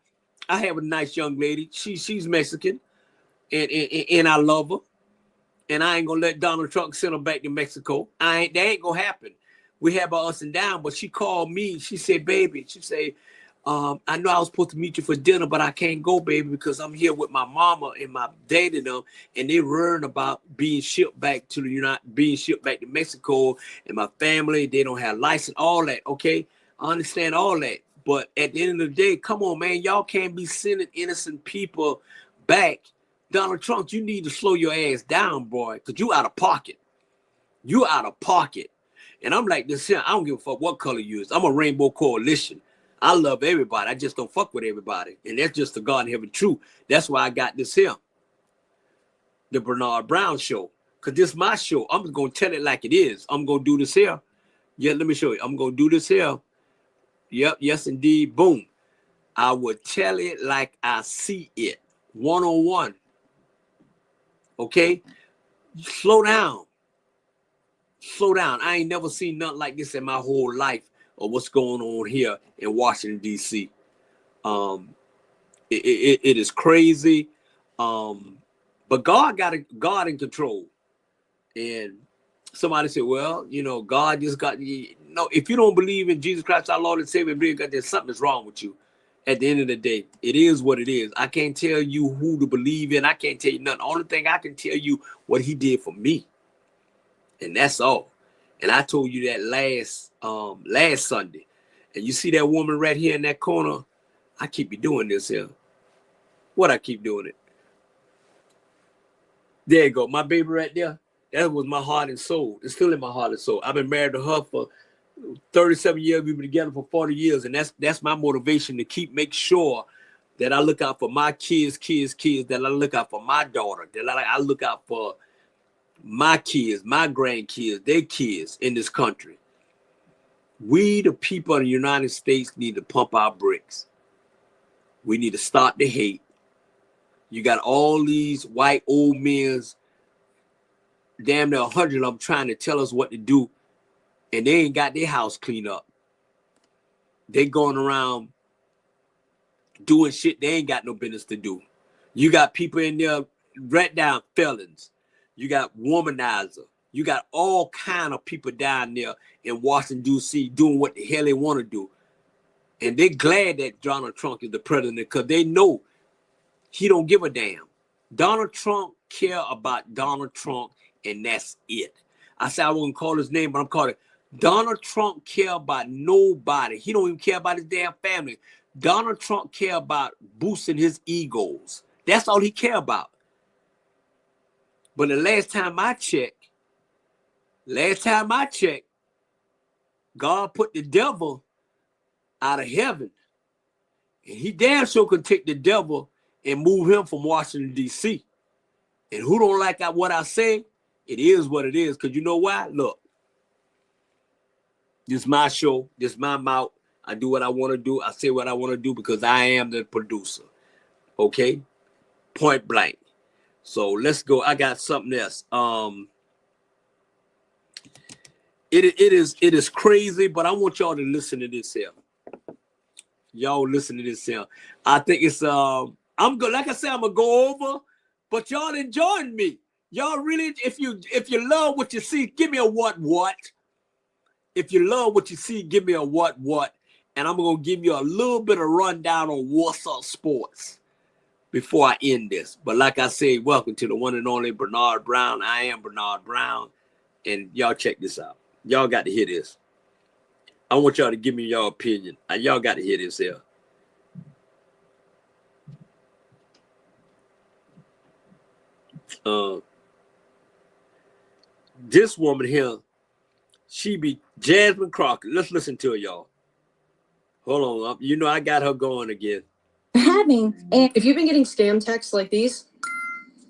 I have a nice young lady. She's Mexican, and I love her. And I ain't gonna let Donald Trump send her back to Mexico. That ain't gonna happen. We have our ups and downs, but she called me. She said, baby, she said, I know I was supposed to meet you for dinner, but I can't go, baby, because I'm here with my mama and my daddy and them, and they learned about being shipped back to Mexico, and my family, they don't have license, all that, okay? I understand all that, but at the end of the day, come on, man, y'all can't be sending innocent people back. Donald Trump, you need to slow your ass down, boy, because you out of pocket. You out of pocket. And I'm like this here, I don't give a fuck what color you is. I'm a rainbow coalition. I love everybody. I just don't fuck with everybody. And that's just the God in heaven truth. That's why I got this here. The Bernard Brown Show. Because this is my show. I'm just going to tell it like it is. I'm going to do this here. Yeah, let me show you. I'm going to do this here. Yep, yes, indeed. Boom. I would tell it like I see it. One-on-one. Okay? Slow down. Slow down. I ain't never seen nothing like this in my whole life of what's going on here in Washington, D.C. It is crazy. But God God in control. And somebody said, well, you know, God just got you. No, if you don't believe in Jesus Christ, our Lord and Savior, there's something's wrong with you. At the end of the day, it is what it is. I can't tell you who to believe in. I can't tell you nothing. The only thing I can tell you what he did for me. And that's all. And I told you that last Sunday. And you see that woman right here in that corner? I keep doing this here. What I keep doing it? There you go. My baby right there. That was my heart and soul. It's still in my heart and soul. I've been married to her for 37 years. We've been together for 40 years. And that's my motivation to make sure that I look out for my kids, that I look out for my daughter, that I look out for my kids, my grandkids, their kids in this country. We, the people of the United States, need to pump our brakes. We need to stop the hate. You got all these white old men, damn near 100 of them, trying to tell us what to do, and they ain't got their house cleaned up. They going around doing shit they ain't got no business to do. You got people in there, right down felons. You got womanizer. You got all kind of people down there in Washington, D.C. doing what the hell they want to do. And they're glad that Donald Trump is the president because they know he don't give a damn. Donald Trump care about Donald Trump, and that's it. I said I wouldn't call his name, but I'm calling it. Donald Trump care about nobody. He don't even care about his damn family. Donald Trump care about boosting his egos. That's all he care about. But the last time I checked, God put the devil out of heaven. And he damn sure could take the devil and move him from Washington, D.C. And who don't like what I say, it is what it is. Because you know why? Look, this is my show. This is my mouth. I do what I want to do. I say what I want to do because I am the producer. Okay? Point blank. So let's go. I got something else. It is crazy, but I want y'all to listen to this here. Y'all listen to this here. I think it's I'm good. Like I said, I'm gonna go over, but y'all enjoying me. Y'all really, if you love what you see, give me a what. If you love what you see, give me a what. And I'm gonna give you a little bit of rundown on what's up sports before I end this. But like I said, welcome to the one and only Bernard Brown. I am Bernard Brown, and y'all check this out. Y'all got to hear this. I want y'all to give me your opinion. Y'all got to hear this here. This woman here, she be Jasmine Crockett. Let's listen to her, y'all. Hold on. You know I got her going again. If you've been getting scam texts like these,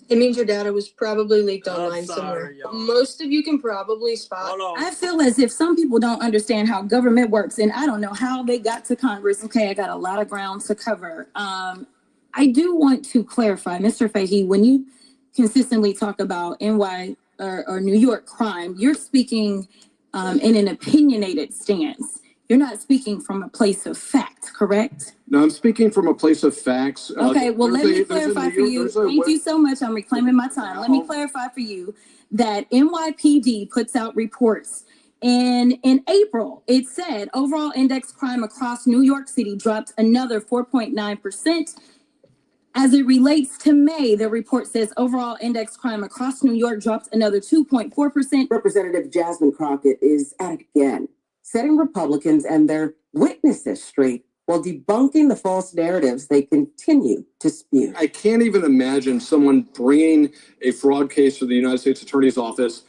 it means your data was probably leaked online somewhere. Y'all. Most of you can probably spot. I feel as if some people don't understand how government works, and I don't know how they got to Congress. Okay, I got a lot of ground to cover. I do want to clarify, Mr. Fahey, when you consistently talk about NY or New York crime, you're speaking in an opinionated stance. You're not speaking from a place of fact, correct? No, I'm speaking from a place of facts. Okay, well, let me clarify for you. Thank you so much. I'm reclaiming my time. Let me clarify for you that NYPD puts out reports. And in April, it said overall index crime across New York City dropped another 4.9%. As it relates to May, the report says overall index crime across New York dropped another 2.4%. Representative Jasmine Crockett is at it again, setting Republicans and their witnesses straight while debunking the false narratives they continue to spew. I can't even imagine someone bringing a fraud case to the United States Attorney's Office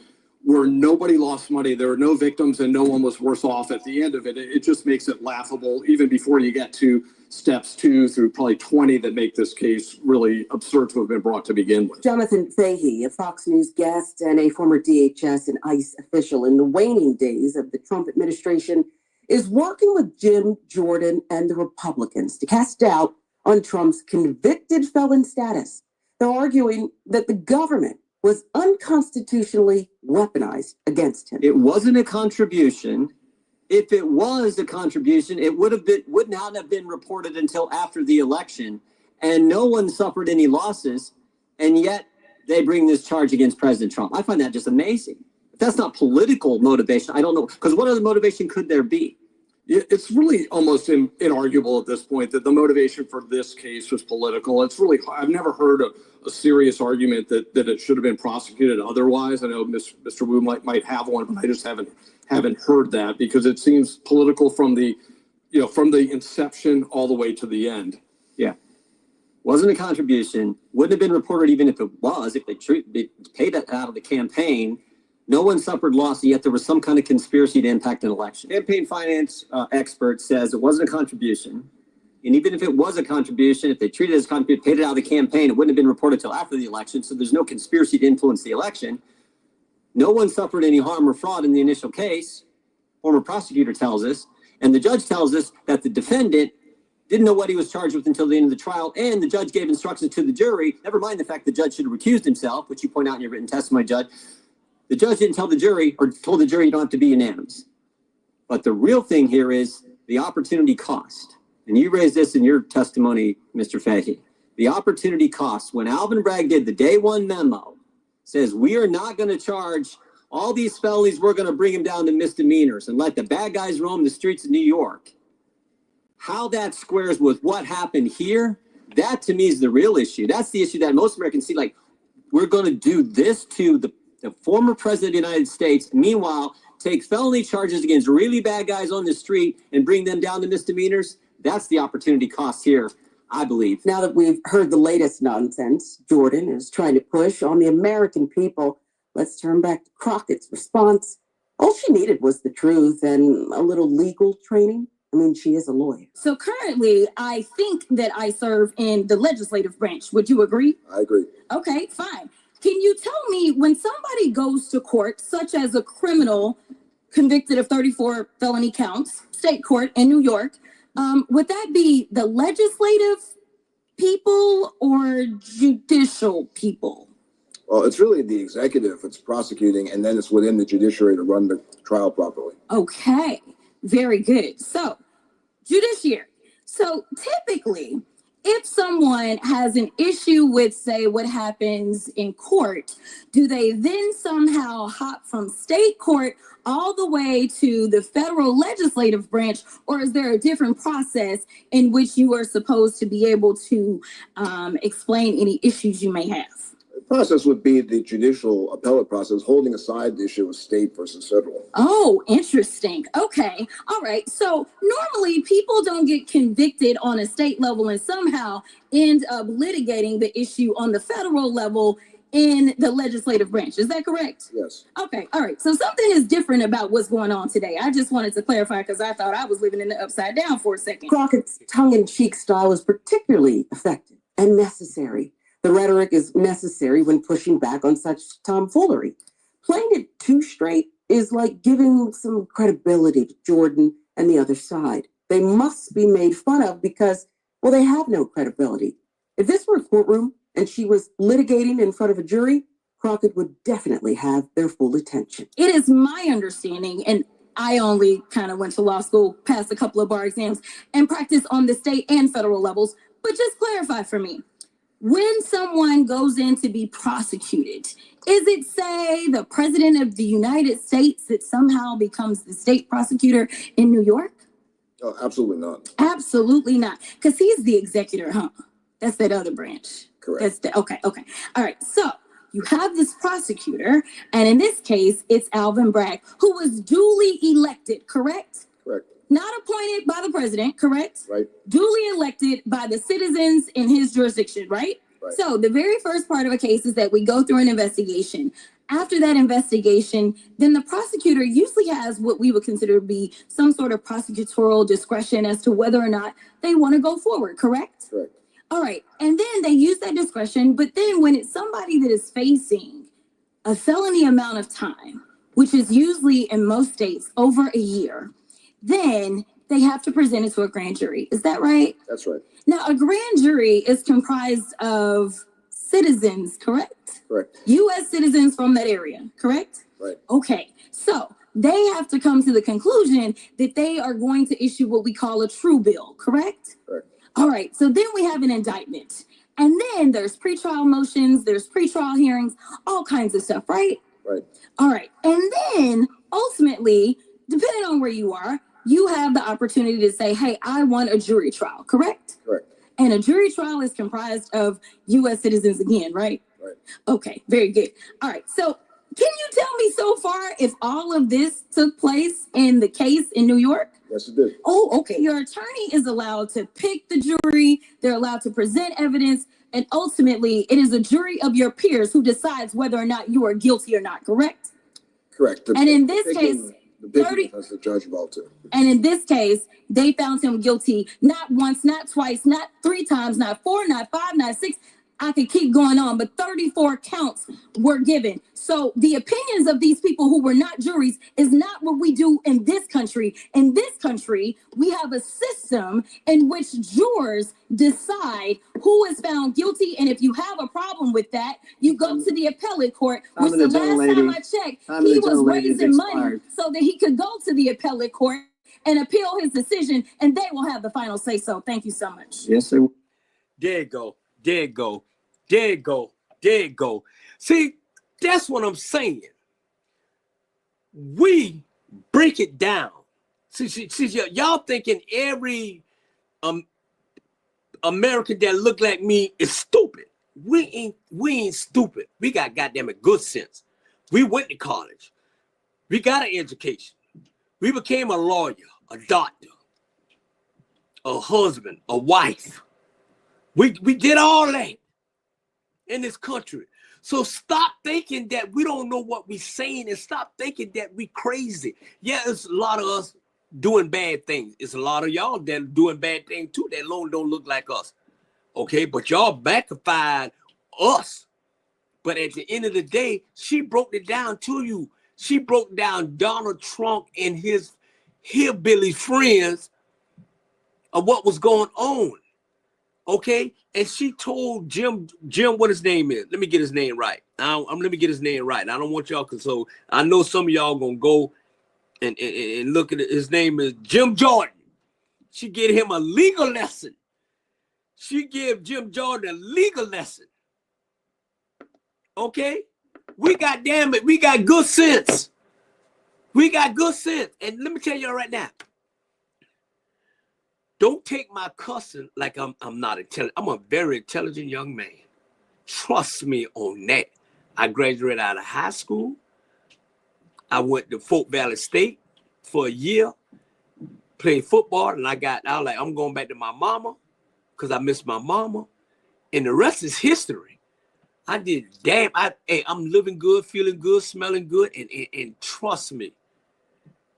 where nobody lost money, there were no victims, and no one was worse off at the end of it. It just makes it laughable, even before you get to steps 2 through probably 20 that make this case really absurd to have been brought to begin with. Jonathan Fahey, a Fox News guest and a former DHS and ICE official in the waning days of the Trump administration, is working with Jim Jordan and the Republicans to cast doubt on Trump's convicted felon status. They're arguing that the government was unconstitutionally weaponized against him. It wasn't a contribution. If it was a contribution, it would not have been reported until after the election, and no one suffered any losses, and yet they bring this charge against President Trump. I find that just amazing. If that's not political motivation, I don't know, because what other motivation could there be? It's really almost inarguable at this point that the motivation for this case was political. It's really, I've never heard a serious argument that it should have been prosecuted otherwise. I know Mr. Wu might have one, but I just haven't heard that, because it seems political from the inception all the way to the end. Yeah. Wasn't a contribution. Wouldn't have been reported even if it was, if they paid it out of the campaign. No one suffered loss, yet there was some kind of conspiracy to impact an election. Campaign finance expert says it wasn't a contribution. And even if it was a contribution, if they treated it as a contribution, paid it out of the campaign, it wouldn't have been reported until after the election. So there's no conspiracy to influence the election. No one suffered any harm or fraud in the initial case. Former prosecutor tells us. And the judge tells us that the defendant didn't know what he was charged with until the end of the trial. And the judge gave instructions to the jury. Never mind the fact the judge should have recused himself, which you point out in your written testimony, Judge. The judge didn't tell the jury, or told the jury you don't have to be unanimous. But the real thing here is the opportunity cost. And you raised this in your testimony, Mr. Fahey. The opportunity cost. When Alvin Bragg did the day one memo, says we are not going to charge all these felonies, we're going to bring them down to misdemeanors and let the bad guys roam the streets of New York. How that squares with what happened here, that to me is the real issue. That's the issue that most Americans see. Like, we're going to do this to the former president of the United States, meanwhile, take felony charges against really bad guys on the street and bring them down to misdemeanors. That's the opportunity cost here, I believe. Now that we've heard the latest nonsense Jordan is trying to push on the American people, let's turn back to Crockett's response. All she needed was the truth and a little legal training. I mean, she is a lawyer. So currently, I think that I serve in the legislative branch. Would you agree? I agree. Okay, fine. Can you tell me, when somebody goes to court, such as a criminal convicted of 34 felony counts, state court in New York, would that be the legislative people or judicial people? Well, it's really the executive that's prosecuting, and then it's within the judiciary to run the trial properly. Okay, very good. So, judiciary. So typically, if someone has an issue with, say, what happens in court, do they then somehow hop from state court all the way to the federal legislative branch, or is there a different process in which you are supposed to be able to explain any issues you may have? The process would be the judicial appellate process, holding aside the issue of state versus federal. Oh, interesting. Okay. All right. So normally people don't get convicted on a state level and somehow end up litigating the issue on the federal level in the legislative branch. Is that correct? Yes. Okay. All right. So something is different about what's going on today. I just wanted to clarify because I thought I was living in the upside down for a second. Crockett's tongue-in-cheek style is particularly effective and necessary. The rhetoric is necessary when pushing back on such tomfoolery. Playing it too straight is like giving some credibility to Jordan and the other side. They must be made fun of because, well, they have no credibility. If this were a courtroom and she was litigating in front of a jury, Crockett would definitely have their full attention. It is my understanding, and I only kind of went to law school, passed a couple of bar exams, and practiced on the state and federal levels, but just clarify for me. When someone goes in to be prosecuted, is it, say, the president of the United States that somehow becomes the state prosecutor in New York? Oh, absolutely not. Absolutely not. Because he's the executor, huh? That's that other branch. Correct. Okay. All right. So you have this prosecutor, and in this case, it's Alvin Bragg, who was duly elected, correct? Correct. Not appointed by the president, correct? Right. Duly elected by the citizens in his jurisdiction, right? Right. So the very first part of a case is that we go through an investigation. After that investigation, then the prosecutor usually has what we would consider to be some sort of prosecutorial discretion as to whether or not they want to go forward, correct? Correct. All right. And then they use that discretion. But then when it's somebody that is facing a felony amount of time, which is usually in most states over a year, then they have to present it to a grand jury. Is that right? That's right. Now, a grand jury is comprised of citizens, correct? Correct. U.S. citizens from that area, correct? Right. Okay. So they have to come to the conclusion that they are going to issue what we call a true bill, correct? Correct. All right. So then we have an indictment. And then there's pretrial motions, there's pretrial hearings, all kinds of stuff, right? Right. All right. And then ultimately, depending on where you are, you have the opportunity to say, hey, I want a jury trial, correct? Correct. And a jury trial is comprised of U.S. citizens again, right? Right. Okay, very good. All right, so can you tell me so far if all of this took place in the case in New York? Yes, it did. Oh, okay. Your attorney is allowed to pick the jury. They're allowed to present evidence. And ultimately, it is a jury of your peers who decides whether or not you are guilty or not, correct? Correct. And in this case, the picking as the judge of all two. and in this case, they found him guilty not once, not twice, not 3 times, not 4, not 5, not 6. I could keep going on, but 34 counts were given. So the opinions of these people who were not juries is not what we do in this country. In this country, we have a system in which jurors decide who is found guilty. And if you have a problem with that, you go to the appellate court, which the last time I checked, he was raising money so that he could go to the appellate court and appeal his decision, and they will have the final say so. Thank you so much. Yes, sir. There you go. There you go. There you go. There you go. See, that's what I'm saying. We break it down. See, y'all thinking every American that look like me is stupid. We ain't stupid. We got goddamn it good sense. We went to college. We got an education. We became a lawyer, a doctor, a husband, a wife. We did all that in this country. So stop thinking that we don't know what we're saying and stop thinking that we crazy. Yeah, it's a lot of us doing bad things. It's a lot of y'all that are doing bad things too that alone don't look like us. Okay, but y'all backfired us. But at the end of the day, she broke it down to you. She broke down Donald Trump and his hillbilly friends of what was going on. Okay, and she told Jim, what his name is. Let me get his name right. Let me get his name right. I don't want y'all, cause so I know some of y'all gonna go and look at it. His name is Jim Jordan. She gave him a legal lesson. She gave Jim Jordan a legal lesson. Okay, we got good sense. We got good sense, and let me tell y'all right now. Don't take my cussing like I'm not intelligent. I'm a very intelligent young man. Trust me on that. I graduated out of high school. I went to Fort Valley State for a year, played football, and I was like, I'm going back to my mama because I miss my mama. And the rest is history. I did damn. I'm living good, feeling good, smelling good, and trust me.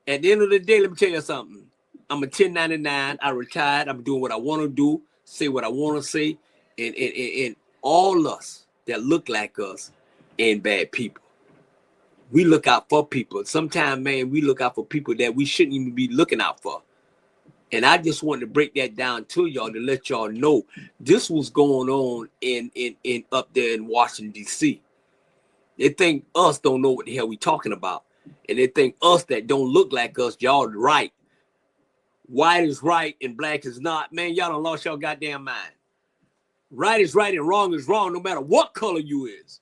At the end of the day, let me tell you something. I'm a 1099. I retired. I'm doing what I want to do, say what I want to say, and all us that look like us ain't bad people. We look out for people. Sometimes, man, we look out for people that we shouldn't even be looking out for. And I just wanted to break that down to y'all to let y'all know this was going on in up there in Washington, D.C. They think us don't know what the hell we talking about. And they think us that don't look like us, y'all right. White is right and black is not. Man, y'all done lost y'all goddamn mind. Right is right and wrong is wrong, no matter what color you is.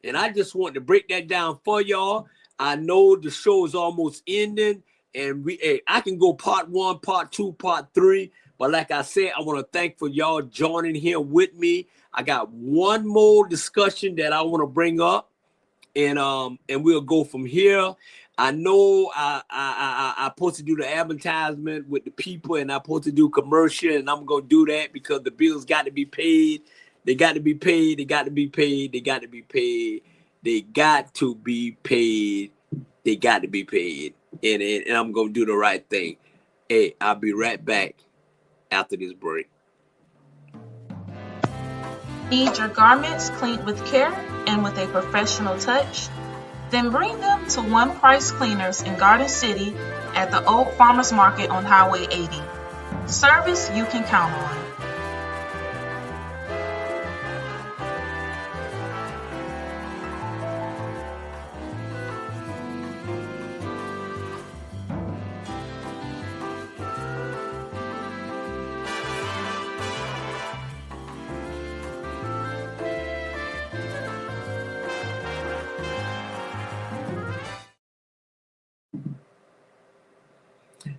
And I just want to break that down for y'all. I know the show is almost ending, and I can go part 1, part 2, part 3. But like I said, I want to thank for y'all joining here with me. I got one more discussion that I want to bring up, and we'll go from here. I know I supposed to do the advertisement with the people, and I'm supposed to do commercial, and I'm gonna do that because the bills got to be paid. They got to be paid. They got to be paid. They got to be paid. They got to be paid. They got to be paid. And I'm gonna do the right thing. Hey, I'll be right back after this break. Need your garments cleaned with care and with a professional touch? Then bring them to One Price Cleaners in Garden City at the Old Farmers Market on Highway 80. Service you can count on.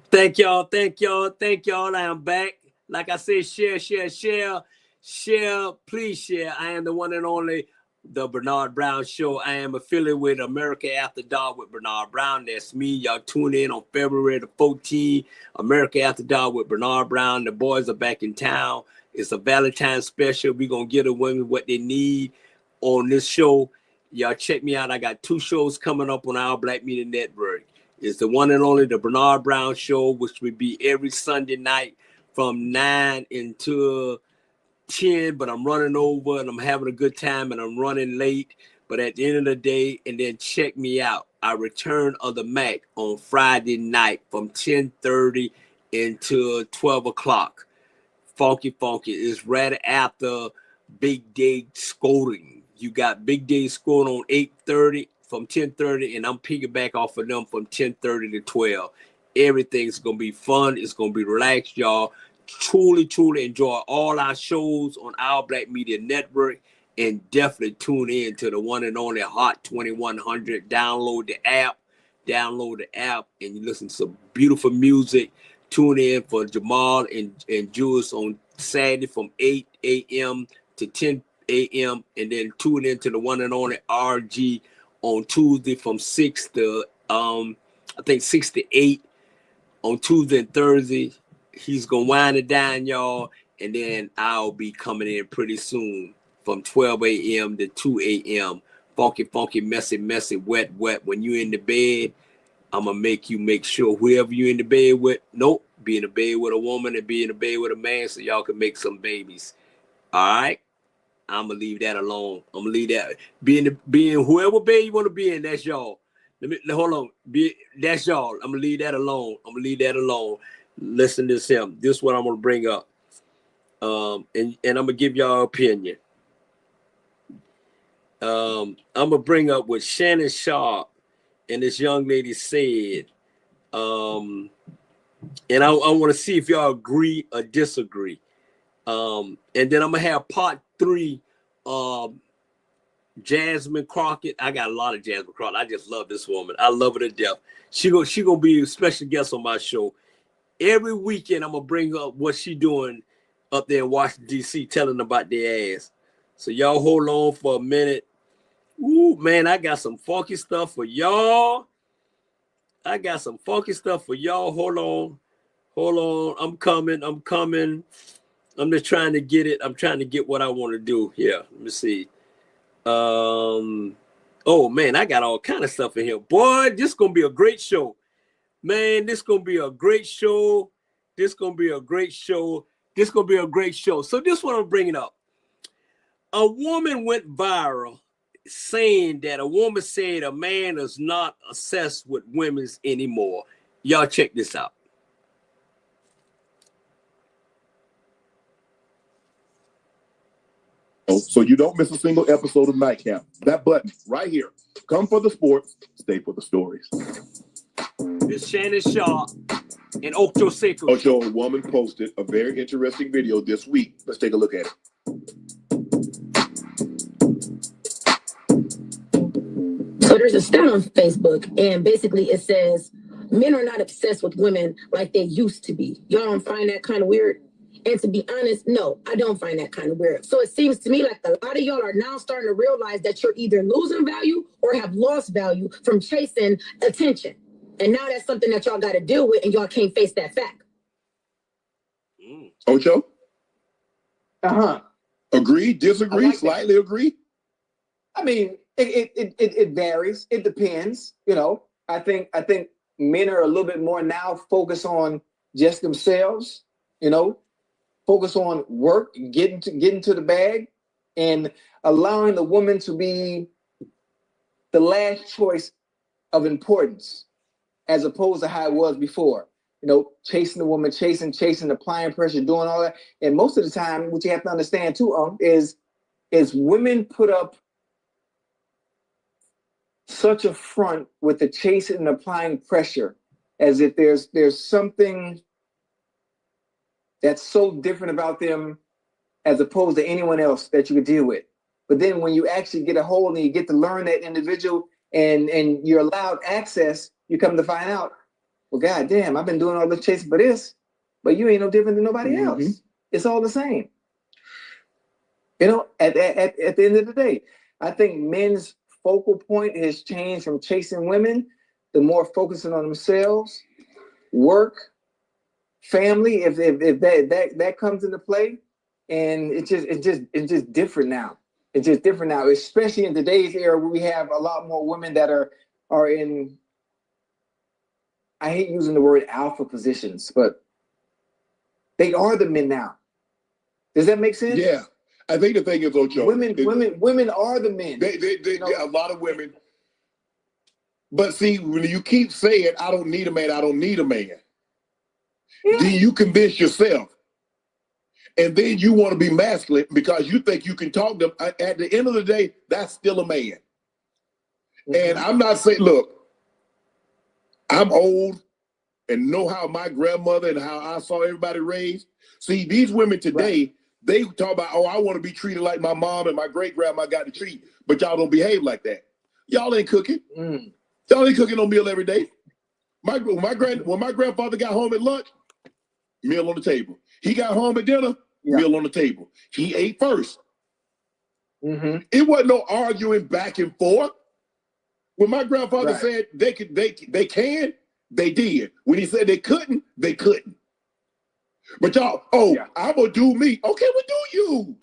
Thank y'all. Thank y'all. Thank y'all. I am back. Like I said, share. Please share. I am the one and only, the Bernard Brown Show. I am affiliated with America After Dark with Bernard Brown. That's me. Y'all tune in on February the 14th. America After Dark with Bernard Brown. The boys are back in town. It's a Valentine's special. We're going to give the women what they need on this show. Y'all check me out. I got 2 shows coming up on our Black Media Network. It's the one and only the Bernard Brown Show, which will be every Sunday night from 9 until 10. But I'm running over and I'm having a good time and I'm running late. But at the end of the day, and then check me out. I return of the Mac on Friday night from 10:30 until 12 o'clock. Funky is right after Big Day Scoring. You got Big Day Scoring on 8:30 from 10:30, and I'm piggyback off of them from 10:30 to 12. Everything's gonna be fun. It's gonna be relaxed, y'all. Truly enjoy all our shows on our Black Media Network, and definitely tune in to the one and only Hot 2100. Download the app, and you listen to some beautiful music. Tune in for Jamal and Jules on Saturday from 8 a.m. to 10 a.m. and then tune in to the one and only RG on Tuesday from 6 to 8 on Tuesday and Thursday. He's gonna wind it down, y'all, and then I'll be coming in pretty soon from 12 a.m. to 2 a.m. Funky, messy, wet. When you in the bed, I'm gonna make sure whoever you in the bed with, be in the bed with a woman and be in the bed with a man so y'all can make some babies. All right? I'm gonna leave that alone. I'm gonna leave that. Being whoever bed you want to be in, that's y'all. Hold on. That's y'all. I'm gonna leave that alone. Listen to him. This is what I'm gonna bring up. And I'm gonna give y'all opinion. I'm gonna bring up what Shannon Sharp and this young lady said. And I want to see if y'all agree or disagree. And then I'm gonna have part 3. Jasmine Crockett. I got a lot of Jasmine Crockett. I just love this woman. I love her to death. She gonna be a special guest on my show. Every weekend I'm gonna bring up what she doing up there in Washington, D.C., telling about their ass. So y'all hold on for a minute. Ooh, man, I got some funky stuff for y'all. Hold on. I'm coming. I'm just trying to get it. I'm trying to get what I want to do here. Let me see. Oh man, I got all kind of stuff in here. Boy, this gonna be a great show. Man, this gonna be a great show. So this one I'm bringing up. A woman went viral saying that a woman said a man is not obsessed with women anymore. Y'all check this out. So you don't miss a single episode of Nightcap. That button right here. Come for the sports, stay for the stories. This Shannon Sharp and Ocho Seco. Ocho, a woman posted a very interesting video this week. Let's take a look at it. So there's a stat on Facebook, and basically it says men are not obsessed with women like they used to be. Y'all don't find that kind of weird? And to be honest, no, I don't find that kind of weird. So it seems to me like a lot of y'all are now starting to realize that you're either losing value or have lost value from chasing attention. And now that's something that y'all got to deal with, and y'all can't face that fact. Ocho? Uh-huh. Agree, disagree, slightly agree? I mean, it varies. It depends. I think men are a little bit more now focused on just themselves, focus on work, getting to the bag, and allowing the woman to be the last choice of importance, as opposed to how it was before. Chasing the woman, chasing, applying pressure, doing all that. And most of the time, what you have to understand too, is women put up such a front with the chasing and applying pressure, as if there's something that's so different about them as opposed to anyone else that you could deal with. But then when you actually get a hold and you get to learn that individual and you're allowed access, you come to find out well, goddamn, I've been doing all the chasing for this, but you ain't no different than nobody else. It's all the same. You know, at the end of the day, I think men's focal point has changed from chasing women to more focusing on themselves, work, family. If that comes into play, and it's just different now. It's just different now, especially in today's era where we have a lot more women that are in. I hate using the word alpha positions, but they are the men now. Does that make sense? Yeah. I think the thing is, Ocho, women are the men. They a lot of women. But see, when you keep saying, I don't need a man, I don't need a man, then you convince yourself. And then you want to be masculine because you think you can talk to them. At the end of the day, that's still a man. And I'm not saying, look, I'm old and know how my grandmother and how I saw everybody raised. See, these women today, they talk about, oh, I want to be treated like my mom and my great-grandma got to treat, but y'all don't behave like that. Y'all ain't cooking. Y'all ain't cooking no meal every day. When my grandfather got home at lunch, meal on the table. He got home at dinner, meal on the table. He ate first. It wasn't no arguing back and forth. When my grandfather said they can, they did. When he said they couldn't, they couldn't. But y'all, I'm gonna do me. Okay, well, do you?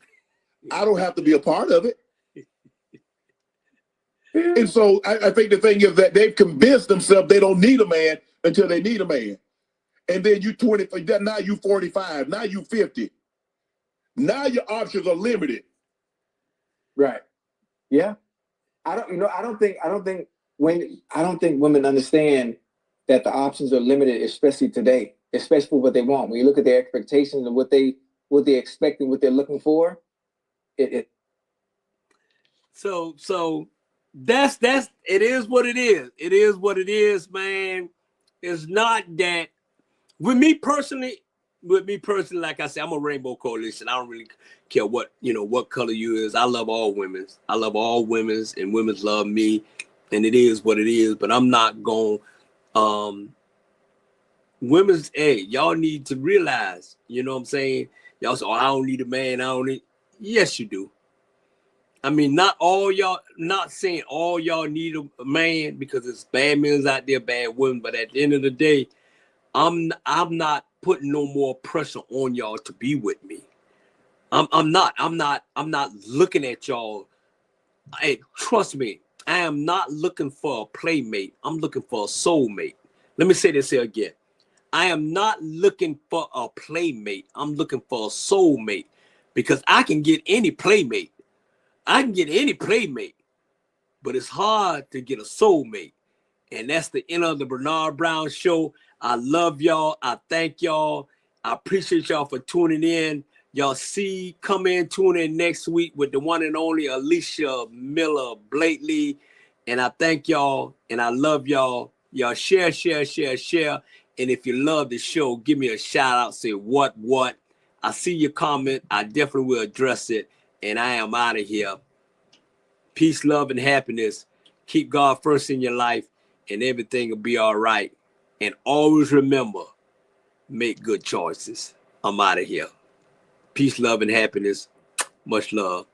I don't have to be a part of it. And so I think the thing is that they've convinced themselves they don't need a man until they need a man. And then you 20, now you 45, now you 50. Now your options are limited. Right. Yeah. I don't think women understand that the options are limited, especially today, especially for what they want. When you look at their expectations and what they expect and what they're looking for, So that's it is what it is. It is what it is, man. It's not that with me personally, like I said, I'm a Rainbow Coalition. I don't really care what color you is. I love all women. I love all women, and women love me, and it is what it is. But I'm not going. Women's, hey, y'all need to realize. You know what I'm saying? Y'all say, "Oh, I don't need a man. I don't need." Yes, you do. I mean, not all y'all. Not saying all y'all need a man because there's bad men out there, bad women. But at the end of the day, I'm not putting no more pressure on y'all to be with me. I'm not looking at y'all. Hey, trust me, I am not looking for a playmate. I'm looking for a soulmate. Let me say this here again. I am not looking for a playmate. I'm looking for a soulmate because I can get any playmate. I can get any playmate, but it's hard to get a soulmate. And that's the end of the Bernard Brown Show. I love y'all. I thank y'all. I appreciate y'all for tuning in. Y'all tune in next week with the one and only Alicia Miller Blakely. And I thank y'all and I love y'all. Y'all share. And if you love the show, give me a shout out. Say what. I see your comment. I definitely will address it. And I am out of here. Peace, love, and happiness. Keep God first in your life and everything will be all right. And always remember, make good choices. I'm out of here. Peace, love, and happiness. Much love.